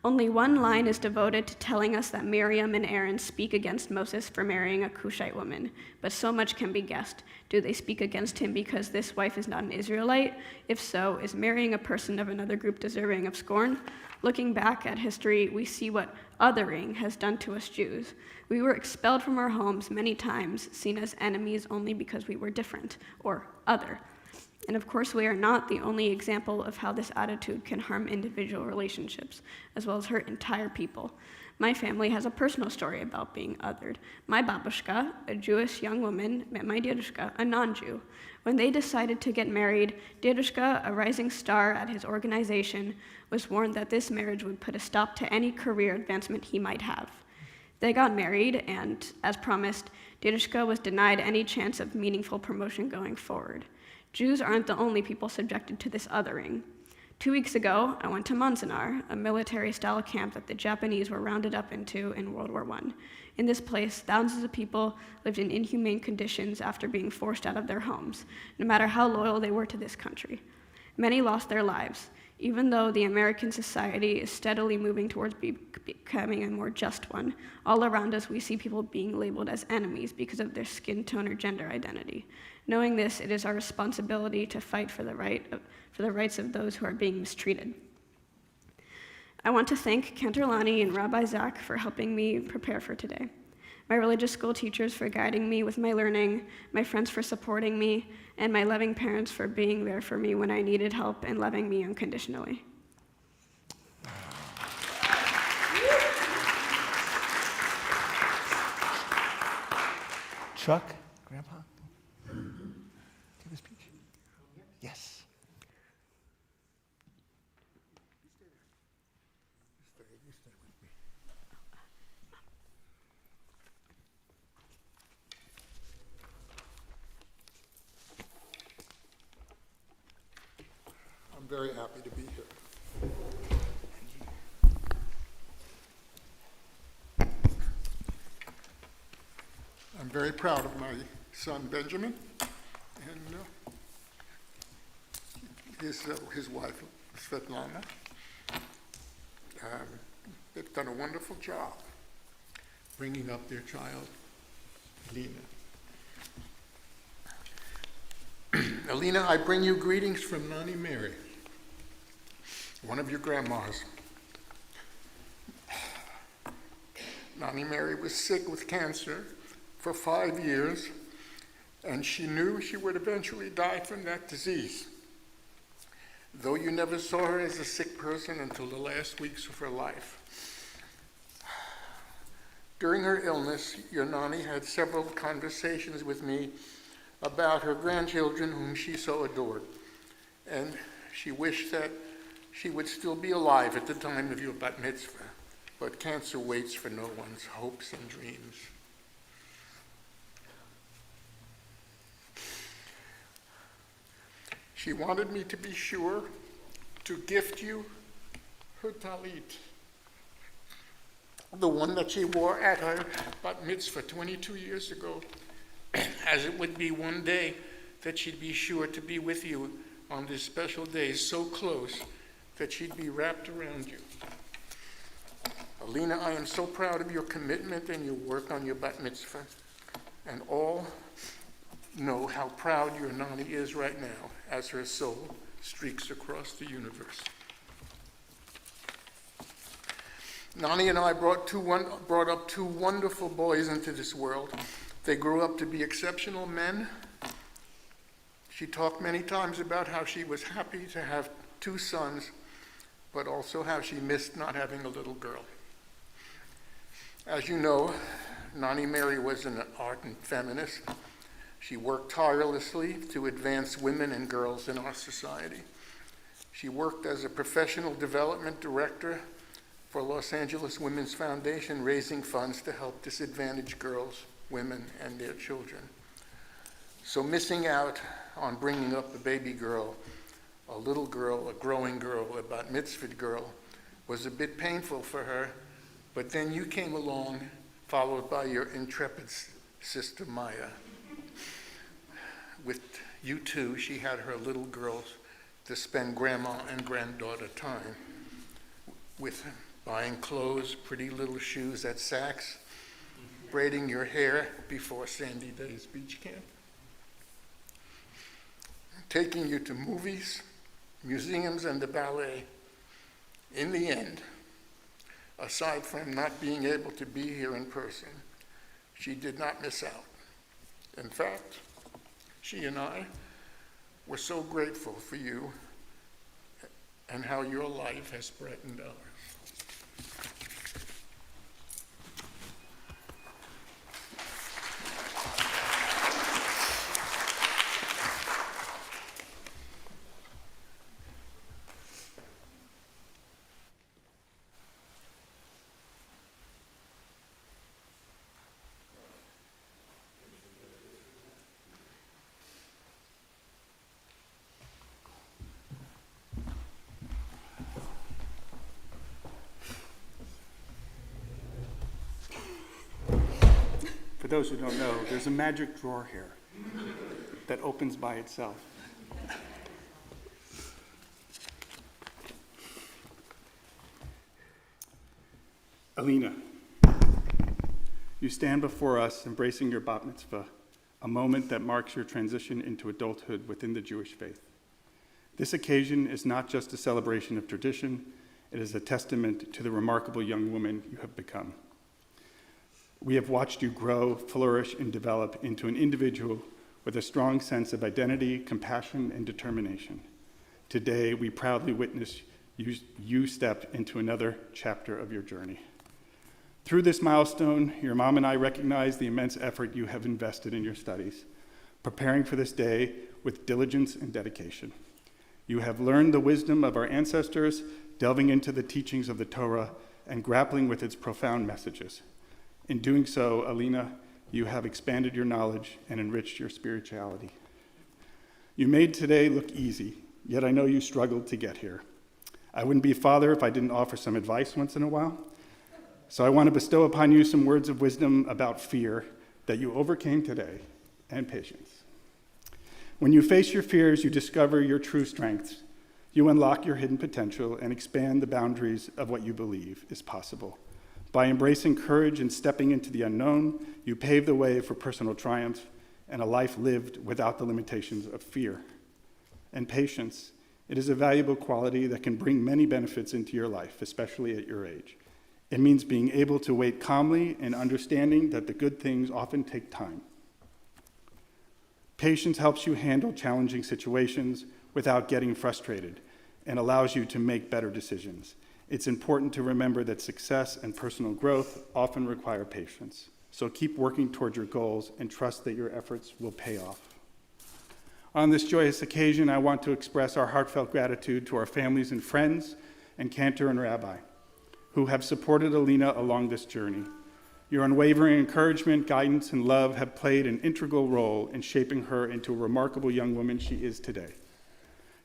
Only one line is devoted to telling us that Miriam and Aaron speak against Moses for marrying a Cushite woman, but so much can be guessed. Do they speak against him because this wife is not an Israelite? If so, is marrying a person of another group deserving of scorn? Looking back at history, we see what othering has done to us Jews. We were expelled from our homes many times, seen as enemies only because we were different, or other. And of course, we are not the only example of how this attitude can harm individual relationships, as well as hurt entire people. My family has a personal story about being othered. My babushka, a Jewish young woman, met my dedushka, a non-Jew. When they decided to get married, dedushka, a rising star at his organization, was warned that this marriage would put a stop to any career advancement he might have. They got married, and as promised, dedushka was denied any chance of meaningful promotion going forward. Jews aren't the only people subjected to this othering. 2 weeks ago, I went to Manzanar, a military-style camp that the Japanese were rounded up into in World War I. In this place, thousands of people lived in inhumane conditions after being forced out of their homes, no matter how loyal they were to this country. Many lost their lives, even though the American society is steadily moving towards becoming a more just one. All around us, we see people being labeled as enemies because of their skin tone or gender identity. Knowing this, it is our responsibility to fight for the rights of those who are being mistreated. I want to thank Cantor Lani and Rabbi Zach for helping me prepare for today, my religious school teachers for guiding me with my learning, my friends for supporting me, and my loving parents for being there for me when I needed help and loving me unconditionally. Chuck, Grandpa, give a speech. Yes. I'm very happy to be here. I'm very proud of my son Benjamin and his wife Svetlana. They've done a wonderful job bringing up their child, Alena. Alena, I bring you greetings from Nani Mary, one of your grandmas. Nani Mary was sick with cancer for 5 years, and she knew she would eventually die from that disease. Though you never saw her as a sick person until the last weeks of her life. During her illness, your Nani had several conversations with me about her grandchildren whom she so adored, and she wished that she would still be alive at the time of your bat mitzvah, but cancer waits for no one's hopes and dreams. She wanted me to be sure to gift you her talit, the one that she wore at her bat mitzvah 22 years ago, as it would be one day that she'd be sure to be with you on this special day, so close that she'd be wrapped around you. Alena, I am so proud of your commitment and your work on your bat mitzvah, and all know how proud your Nani is right now as her soul streaks across the universe. Nani and I brought up two wonderful boys into this world. They grew up to be exceptional men. She talked many times about how she was happy to have 2 sons, but also how she missed not having a little girl. As you know, Nani Mary was an ardent feminist. She worked tirelessly to advance women and girls in our society. She worked as a professional development director for Los Angeles Women's Foundation, raising funds to help disadvantaged girls, women, and their children. So missing out on bringing up a baby girl, a little girl, a growing girl, a bat mitzvah girl, was a bit painful for her, but then you came along, followed by your intrepid sister Maya. With you two, she had her little girls to spend grandma and granddaughter time with buying clothes, pretty little shoes at Saks, braiding your hair before Sandy Day's beach camp, taking you to movies, museums, and the ballet. In the end, aside from not being able to be here in person, she did not miss out. In fact, she and I were so grateful for you and how your life has brightened ours. For those who don't know, there's a magic drawer here that opens by itself. Alena, you stand before us embracing your bat mitzvah, a moment that marks your transition into adulthood within the Jewish faith. This occasion is not just a celebration of tradition, it is a testament to the remarkable young woman you have become. We have watched you grow, flourish, and develop into an individual with a strong sense of identity, compassion, and determination. Today, we proudly witness you step into another chapter of your journey. Through this milestone, your mom and I recognize the immense effort you have invested in your studies, preparing for this day with diligence and dedication. You have learned the wisdom of our ancestors, delving into the teachings of the Torah and grappling with its profound messages. In doing so, Alena, you have expanded your knowledge and enriched your spirituality. You made today look easy, yet I know you struggled to get here. I wouldn't be a father if I didn't offer some advice once in a while. So I want to bestow upon you some words of wisdom about fear that you overcame today, and patience. When you face your fears, you discover your true strengths. You unlock your hidden potential and expand the boundaries of what you believe is possible. By embracing courage and stepping into the unknown, you pave the way for personal triumph and a life lived without the limitations of fear. And patience, it is a valuable quality that can bring many benefits into your life, especially at your age. It means being able to wait calmly and understanding that the good things often take time. Patience helps you handle challenging situations without getting frustrated and allows you to make better decisions. It's important to remember that success and personal growth often require patience. So keep working towards your goals and trust that your efforts will pay off. On this joyous occasion, I want to express our heartfelt gratitude to our families and friends and Cantor and Rabbi who have supported Alena along this journey. Your unwavering encouragement, guidance, and love have played an integral role in shaping her into a remarkable young woman she is today.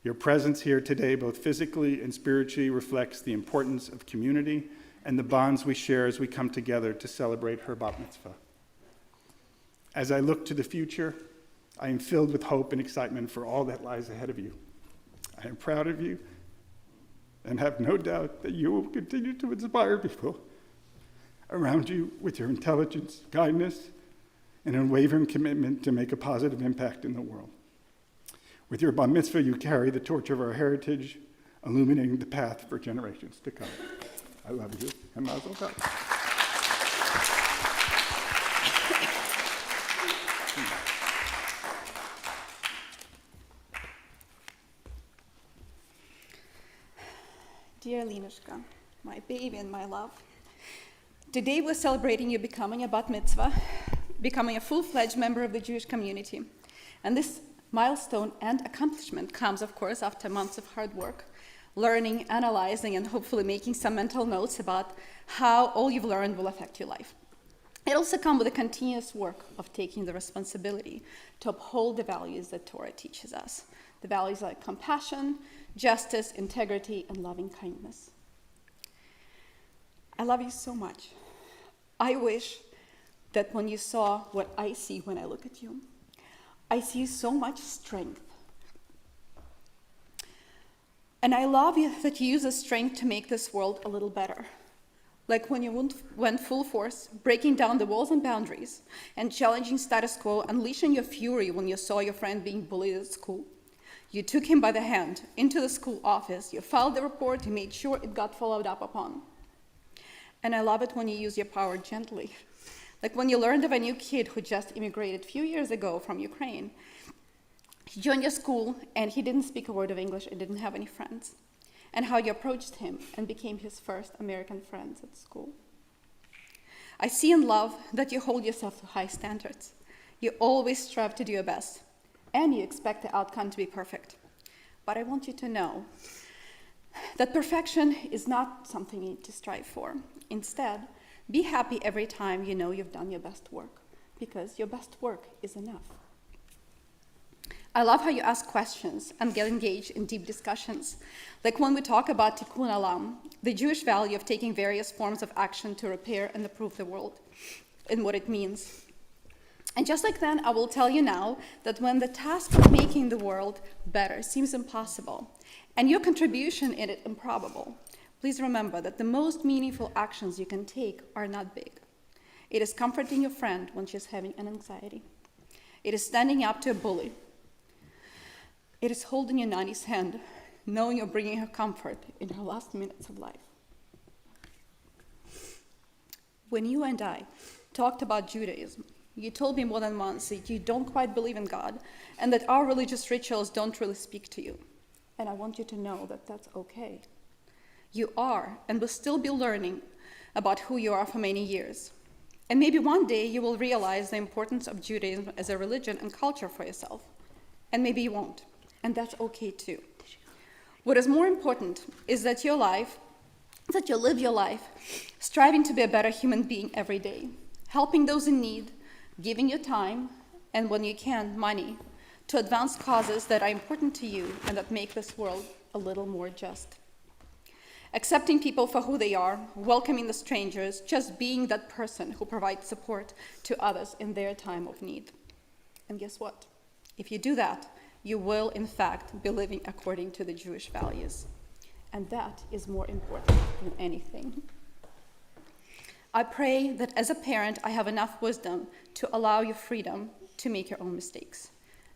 Your presence here today, both physically and spiritually, reflects the importance of community and the bonds we share as we come together to celebrate her bat mitzvah. As I look to the future, I am filled with hope and excitement for all that lies ahead of you. I am proud of you and have no doubt that you will continue to inspire people around you with your intelligence, kindness, and unwavering commitment to make a positive impact in the world. With your bar mitzvah, you carry the torch of our heritage, illuminating the path for generations to come. I love you, and mazel tov. Dear Lenishka, my baby and my love, today we're celebrating you becoming a bat mitzvah, becoming a full-fledged member of the Jewish community. And this milestone and accomplishment comes, of course, after months of hard work, learning, analyzing, and hopefully making some mental notes about how all you've learned will affect your life. It also comes with a continuous work of taking the responsibility to uphold the values that Torah teaches us. The values like compassion, justice, integrity, and loving kindness. I love you so much. I wish that when you saw what I see when I look at you, I see so much strength. And I love you that you use the strength to make this world a little better. Like when you went full force, breaking down the walls and boundaries, and challenging status quo, unleashing your fury when you saw your friend being bullied at school. You took him by the hand into the school office, you filed the report, you made sure it got followed up upon. And I love it when you use your power gently. Like when you learned of a new kid who just immigrated a few years ago from Ukraine. He joined your school and he didn't speak a word of English and didn't have any friends. And how you approached him and became his first American friends at school. I see and love that you hold yourself to high standards. You always strive to do your best, and you expect the outcome to be perfect. But I want you to know that perfection is not something you need to strive for. Instead, be happy every time you know you've done your best work, because your best work is enough. I love how you ask questions and get engaged in deep discussions. Like when we talk about tikkun olam, the Jewish value of taking various forms of action to repair and improve the world, and what it means. And just like then, I will tell you now that when the task of making the world better seems impossible, and your contribution in it improbable, please remember that the most meaningful actions you can take are not big. It is comforting your friend when she's having an anxiety. It is standing up to a bully. It is holding your nanny's hand, knowing you're bringing her comfort in her last minutes of life. When you and I talked about Judaism, you told me more than once that you don't quite believe in God and that our religious rituals don't really speak to you. And I want you to know that that's okay. You are and will still be learning about who you are for many years. And maybe one day you will realize the importance of Judaism as a religion and culture for yourself. And maybe you won't. And that's okay too. What is more important is that you live your life striving to be a better human being every day, helping those in need, giving your time, and when you can, money, to advance causes that are important to you and that make this world a little more just. Accepting people for who they are, welcoming the strangers, just being that person who provides support to others in their time of need. And guess what? If you do that, you will, in fact, be living according to the Jewish values. And that is more important than anything. I pray that as a parent, I have enough wisdom to allow you freedom to make your own mistakes.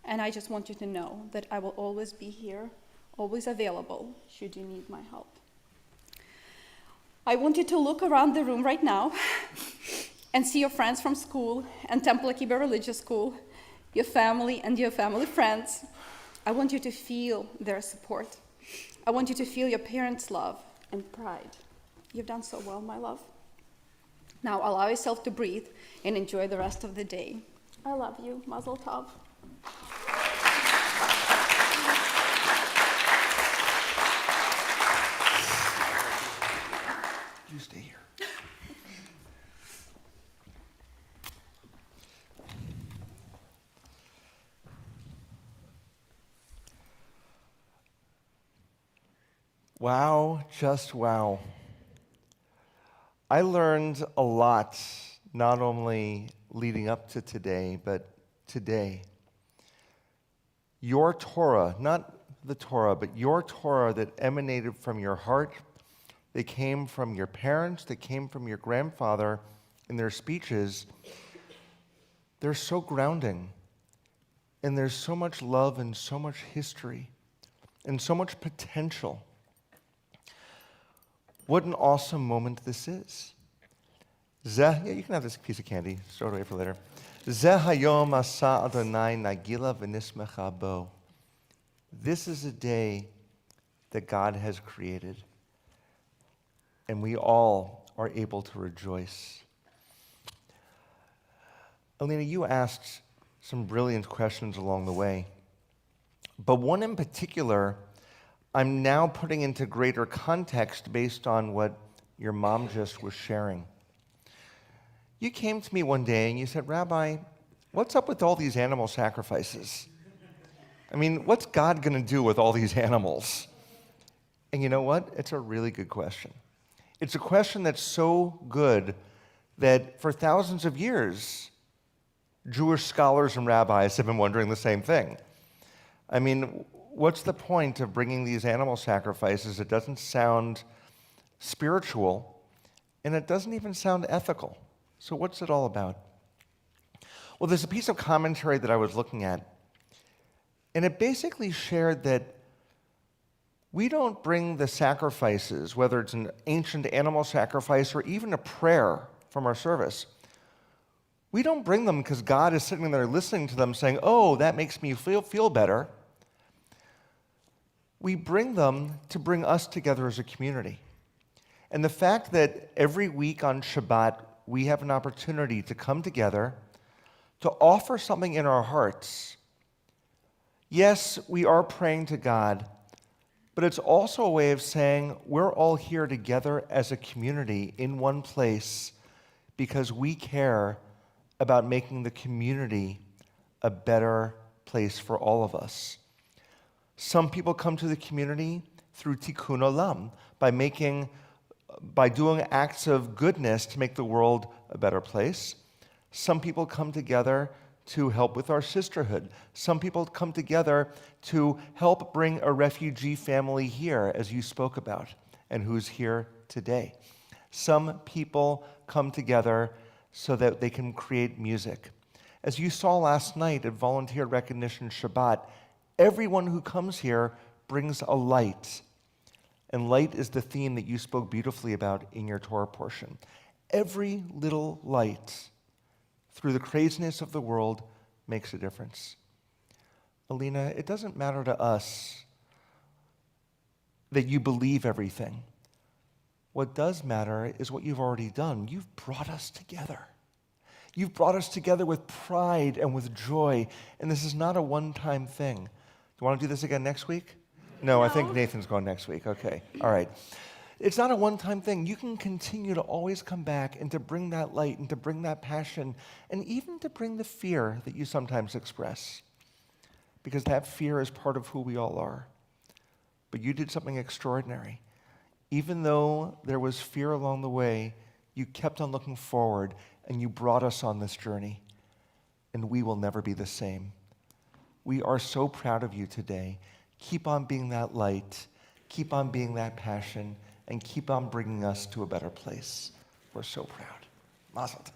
And I just want you to know that I will always be here, always available, should you need my help. I want you to look around the room right now and see your friends from school and Temple Akiba Religious School, your family and your family friends. I want you to feel their support. I want you to feel your parents' love and pride. You've done so well, my love. Now allow yourself to breathe and enjoy the rest of the day. I love you. Mazel tov. You stay here. Wow, just wow. I learned a lot, not only leading up to today, but today. Your Torah, not the Torah, but your Torah that emanated from your heart, that came from your parents, that came from your grandfather in their speeches, they're so grounding. And there's so much love and so much history and so much potential. What an awesome moment this is. Yeah, you can have this piece of candy. Store it away for later. Zeh hayom asa Adonai nagila v'nismecha bo. This is a day that God has created, and we all are able to rejoice. Alena, you asked some brilliant questions along the way, but one in particular I'm now putting into greater context based on what your mom just was sharing. You came to me one day and you said, Rabbi, what's up with all these animal sacrifices? I mean, what's God going to do with all these animals? And you know what? It's a really good question. It's a question that's so good that for thousands of years, Jewish scholars and rabbis have been wondering the same thing. I mean, what's the point of bringing these animal sacrifices? It doesn't sound spiritual, and it doesn't even sound ethical. So what's it all about? Well, there's a piece of commentary that I was looking at, and it basically shared that we don't bring the sacrifices, whether it's an ancient animal sacrifice or even a prayer from our service, we don't bring them because God is sitting there listening to them saying, oh, that makes me feel better. We bring them to bring us together as a community. And the fact that every week on Shabbat, we have an opportunity to come together, to offer something in our hearts. Yes, we are praying to God, but it's also a way of saying we're all here together as a community in one place because we care about making the community a better place for all of us. Some people come to the community through tikkun olam, by doing acts of goodness to make the world a better place. Some people come together to help with our sisterhood. Some people come together to help bring a refugee family here, as you spoke about, and who's here today. Some people come together so that they can create music. As you saw last night at Volunteer Recognition Shabbat, everyone who comes here brings a light. And light is the theme that you spoke beautifully about in your Torah portion. Every little light through the craziness of the world makes a difference. Alena, it doesn't matter to us that you believe everything. What does matter is what you've already done. You've brought us together. You've brought us together with pride and with joy, and this is not a one-time thing. Do you want to do this again next week? No, I think Nathan's going next week. Okay, all right. It's not a one-time thing. You can continue to always come back and to bring that light and to bring that passion and even to bring the fear that you sometimes express, because that fear is part of who we all are. But you did something extraordinary. Even though there was fear along the way, you kept on looking forward and you brought us on this journey, and we will never be the same. We are so proud of you today. Keep on being that light, keep on being that passion, and keep on bringing us to a better place. We're so proud. Mazel tov.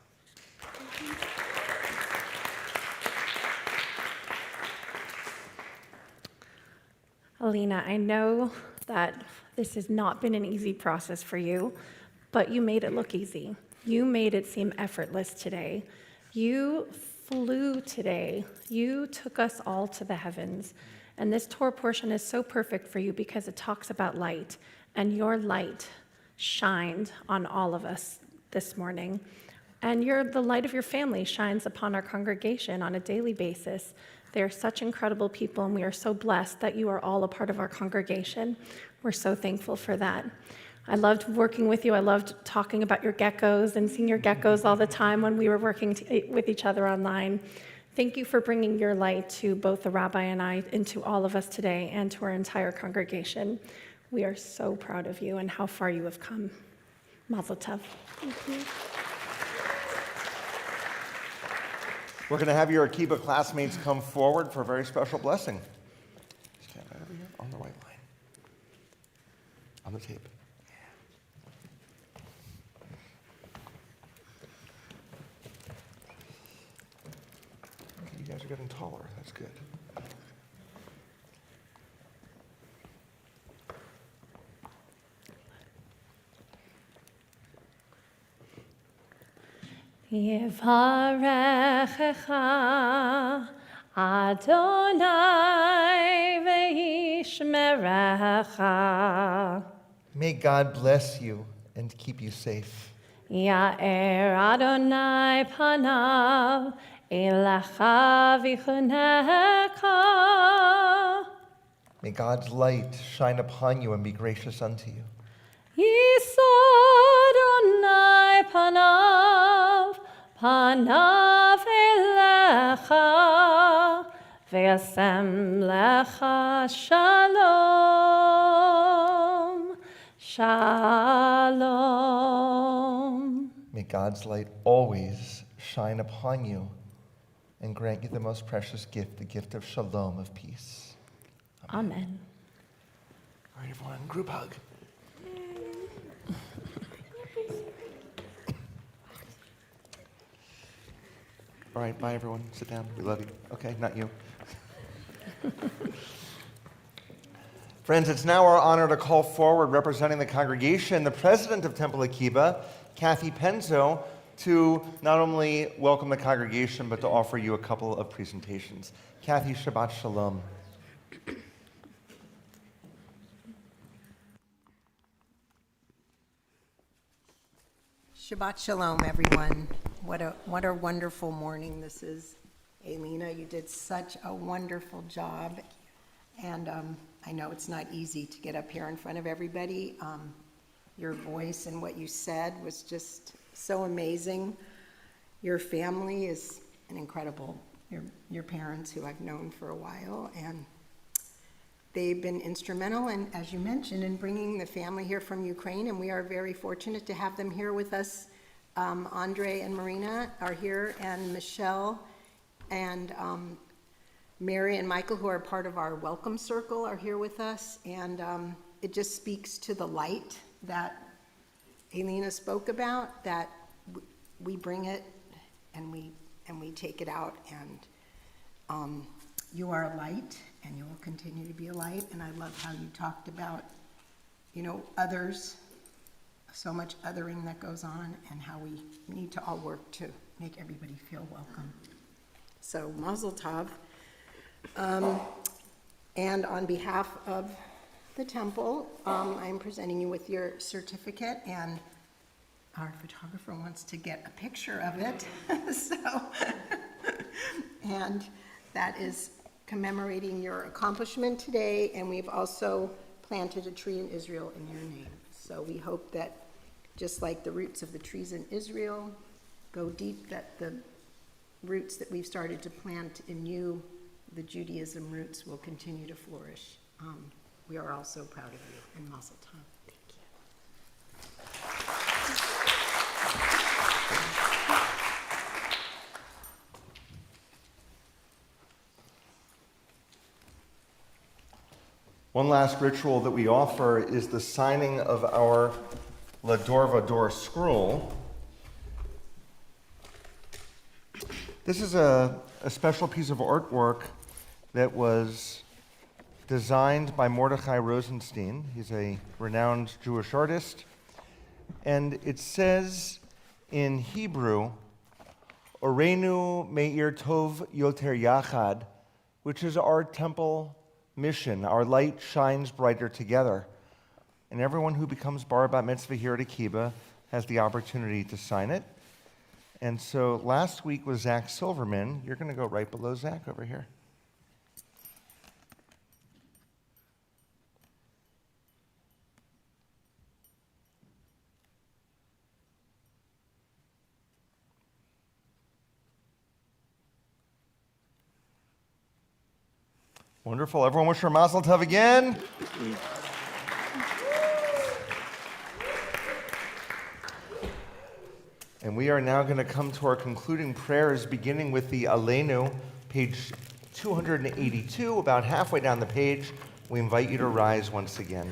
Alena, I know that this has not been an easy process for you, but you made it look easy. You made it seem effortless today. You flew today. You took us all to the heavens. And this Torah portion is so perfect for you because it talks about light, and your light shined on all of us this morning. And the light of your family shines upon our congregation on a daily basis. They are such incredible people, and we are so blessed that you are all a part of our congregation. We're so thankful for that. I loved working with you. I loved talking about your geckos and seeing your geckos all the time when we were working with each other online. Thank you for bringing your light to both the rabbi and I, and to all of us today, and to our entire congregation. We are so proud of you and how far you have come. Mazel tov. Thank you. We're going to have your Akiba classmates come forward for a very special blessing. Stand right over here on the white line. On the tape. Okay, you guys are getting taller. That's good. Yivarechecha Adonai ve'yishmerecha. May God bless you and keep you safe. Ya'er Adonai panav elecha v'chunecha. May God's light shine upon you and be gracious unto you. Yisa Adonai panav elecha ve'asem lecha shalom. Shalom. May God's light always shine upon you and grant you the most precious gift, the gift of shalom, of peace. Amen. All right, everyone, group hug. All right, bye, everyone. Sit down. We love you. Okay, not you. Friends, it's now our honor to call forward, representing the congregation, the president of Temple Akiba, Kathy Penzo, to not only welcome the congregation, but to offer you a couple of presentations. Kathy, Shabbat Shalom. Shabbat Shalom, everyone. What a wonderful morning this is. Alena, you did such a wonderful job. And I know it's not easy to get up here in front of everybody. Your voice and what you said was just so amazing. Your family is an incredible, your parents who I've known for a while, and they've been instrumental, and as you mentioned, in bringing the family here from Ukraine, and we are very fortunate to have them here with us. Andre and Marina are here, and Michelle and Mary and Michael, who are part of our welcome circle, are here with us, and it just speaks to the light that Alena spoke about, that we bring it and we take it out, and you are a light, and you will continue to be a light. And I love how you talked about, others, so much othering that goes on, and how we need to all work to make everybody feel welcome. So Mazel Tov. And on behalf of the temple, I'm presenting you with your certificate, and our photographer wants to get a picture of it. And that is commemorating your accomplishment today, and we've also planted a tree in Israel in your name. So we hope that, just like the roots of the trees in Israel go deep, that the roots that we've started to plant in you, the Judaism roots, will continue to flourish. We are all so proud of you, and Mazel Tov. Thank you. One last ritual that we offer is the signing of our Lador Vador scroll. This is a special piece of artwork that was designed by Mordechai Rosenstein. He's a renowned Jewish artist. And it says in Hebrew, Orenu Meir Tov Yoter Yachad, which is our temple mission. Our light shines brighter together. And everyone who becomes Bar Bat Mitzvah here at Akiba has the opportunity to sign it. And so last week was Zach Silverman. You're going to go right below Zach over here. Wonderful. Everyone wish her Mazel Tov again. And we are now going to come to our concluding prayers, beginning with the Alena, page 282, about halfway down the page. We invite you to rise once again.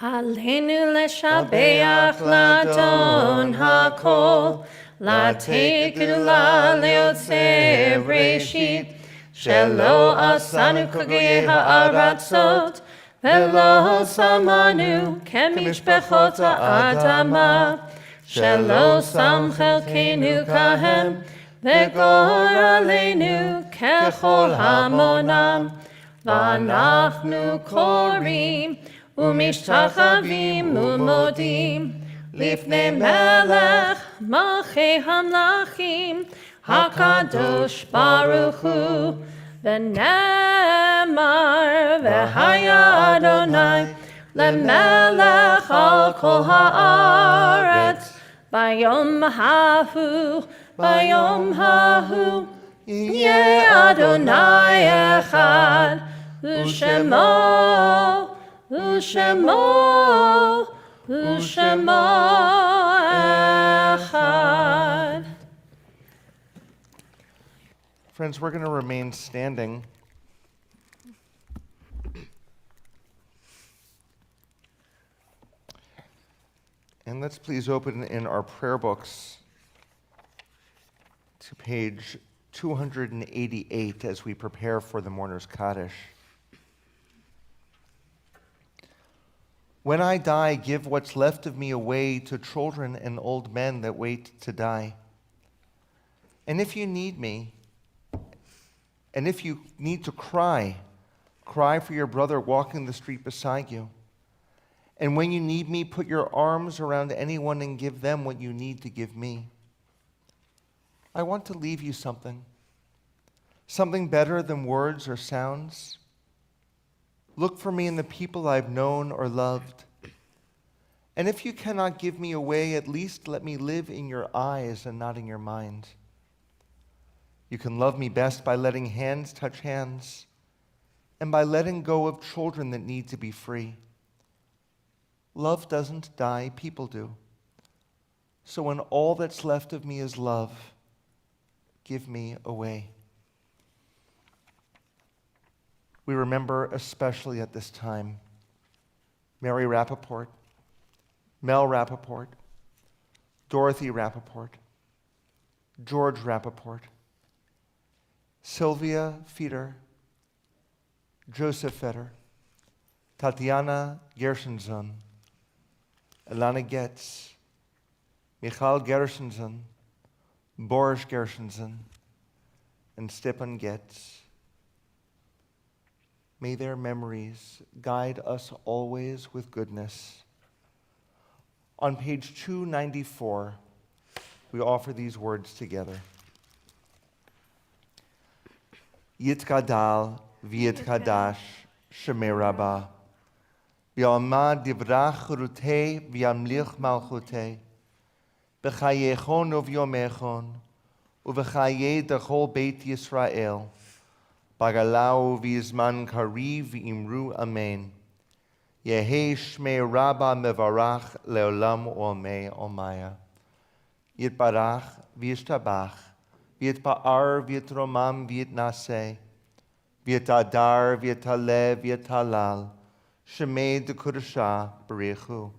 Alenu leshabeach ladon hakol, latek gdula leotzeh reshit, shelo asanu kogei ha'aratzot, velo samanu kemishpechot ha'adama, shelo sam chelkenu kahem, וגורלנו ככל המונם, ואנחנו קוראים ומשתחווים ומודים לפני מלך מלכי המלכים, הקדוש ברוך הוא. ונאמר, והיה אדוני למלך על כל הארץ, ביום ההוא יהיה אדוני אחד, ושמו אחד. Friends, we're going to remain standing. And let's please open in our prayer books to page 288 as we prepare for the Mourner's Kaddish. When I die, give what's left of me away to children and old men that wait to die. And if you need me, and if you need to cry, cry for your brother walking the street beside you. And when you need me, put your arms around anyone and give them what you need to give me. I want to leave you something better than words or sounds. Look for me in the people I've known or loved. And if you cannot give me away, at least let me live in your eyes and not in your mind. You can love me best by letting hands touch hands and by letting go of children that need to be free. Love doesn't die, people do. So when all that's left of me is love, give me away. We remember especially at this time Mary Rapoport, Mel Rapoport, Dorothy Rapoport, George Rapoport, Sylvia Feder, Joseph Feder, Tatiana Gershonson, Alena Getz, Michal Gershonson, Boris Gershonson, and Stepan Getz. May their memories guide us always with goodness. On page 294, we offer these words together. Yitkadal v'yitkadash shemei Rabbah, v'yamad divrach churutei v'yamlich malchutei, b'chayechon u'v'yomechon, u'v'chayei d'chol Beit Yisrael, bagalau v'yizman kariv v'imru amen. Yehei shmei Rabbah mevarach leolam u'amei omaya. Yitbarach v'yishtabach, v'yitpa'ar v'yitromam v'yitnaseh, v'yitadar v'yitalev v'yitalal, shemei d'kudashah b'rechu.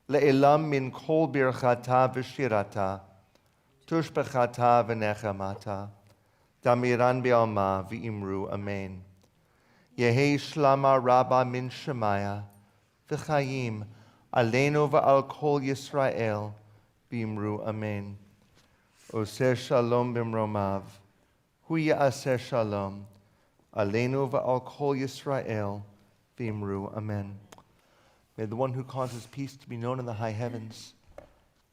Le'elam min kol birchata v'shirata, tushbechata v'nechamata, damiran be'alma v'imru amen. Yehei shlama Rabbah min shemaya, v'chayim alenu v'al kol Yisrael, v'imru amen. Oseh shalom b'mromav, hu ya'aseh shalom, alenu v'al kol Yisrael, v'imru amen. May the one who causes peace to be known in the high heavens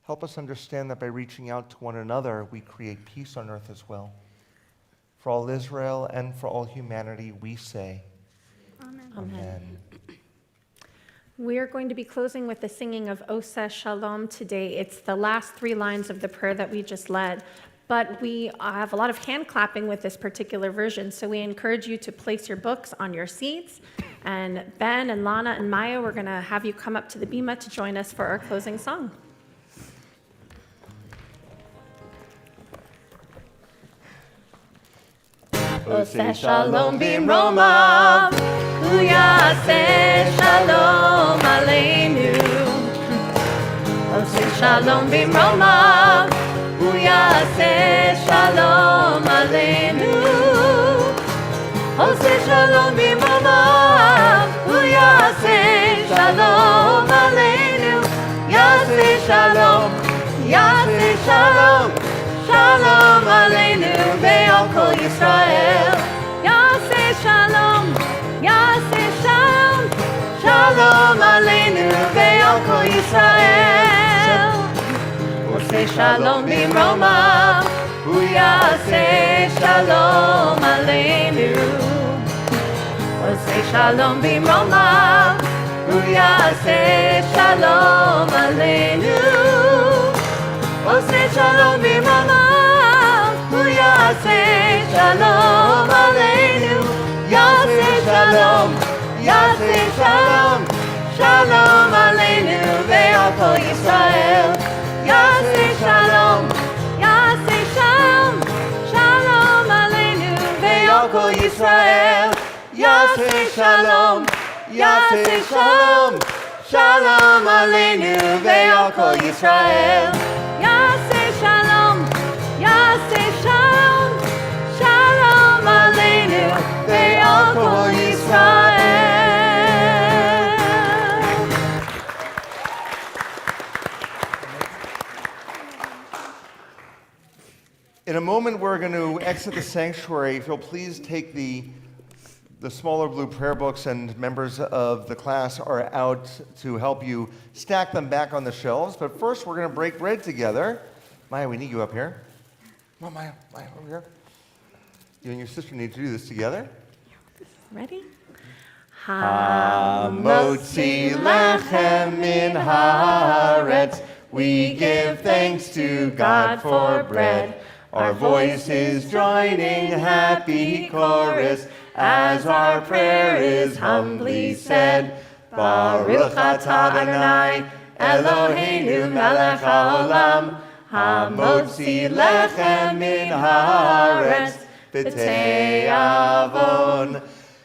help us understand that by reaching out to one another, we create peace on earth as well. For all Israel and for all humanity, we say, Amen. Amen. We are going to be closing with the singing of Oseh Shalom today. It's the last 3 lines of the prayer that we just led, but we have a lot of hand clapping with this particular version, so we encourage you to place your books on your seats. And Ben and Lana and Maya, we're going to have you come up to the bima to join us for our closing song. Oseh Shalom b'mromav, hu ya'aseh shalom aleinu. Oseh Shalom b'mromav, hu ya'aseh shalom aleinu. Oseh Shalom b'mromav, hu ya'aseh shalom aleinu. Ya'aseh shalom, shalom aleinu. kol Yisrael. Yaseh shalom, yaseh shalom, shalom aleinu ve'al kol Yisrael. Oseh shalom b'mromav, hu yaseh shalom aleinu. Oseh shalom b'mromav, hu yaseh shalom aleinu. Oseh shalom b'mromav, hu yaseh shalom aleinu. Yaseh shalom, yaseh shalom, shalom aleinu ve'al kol Yisrael. Yaseh shalom, yaseh shalom, shalom aleinu ve'al kol Yisrael. Yaseh shalom, yaseh shalom, shalom aleinu ve'al kol Yisrael. Yaseh shalom, yaseh shalom, shalom aleinu ve'al kol Yisrael. In a moment, we're going to exit the sanctuary. If you'll please take the smaller blue prayer books, and members of the class are out to help you stack them back on the shelves. But first, we're going to break bread together. Maya, we need you up here. Come on, Maya, over here. You and your sister need to do this together. Ready? Hamotzi lechem min haaretz. We give thanks to God for bread. Our voices joining happy chorus as our prayer is humbly said. Baruch atah Adonai Eloheinu melech haolam, hamotzi lechem min haaretz b'tei avon.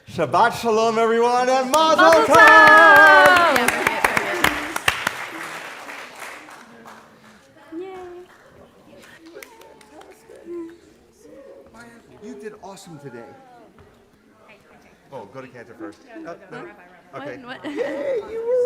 Shabbat shalom, everyone, and mazel tov! You did awesome today. Oh, go to Cantor first. No. Okay.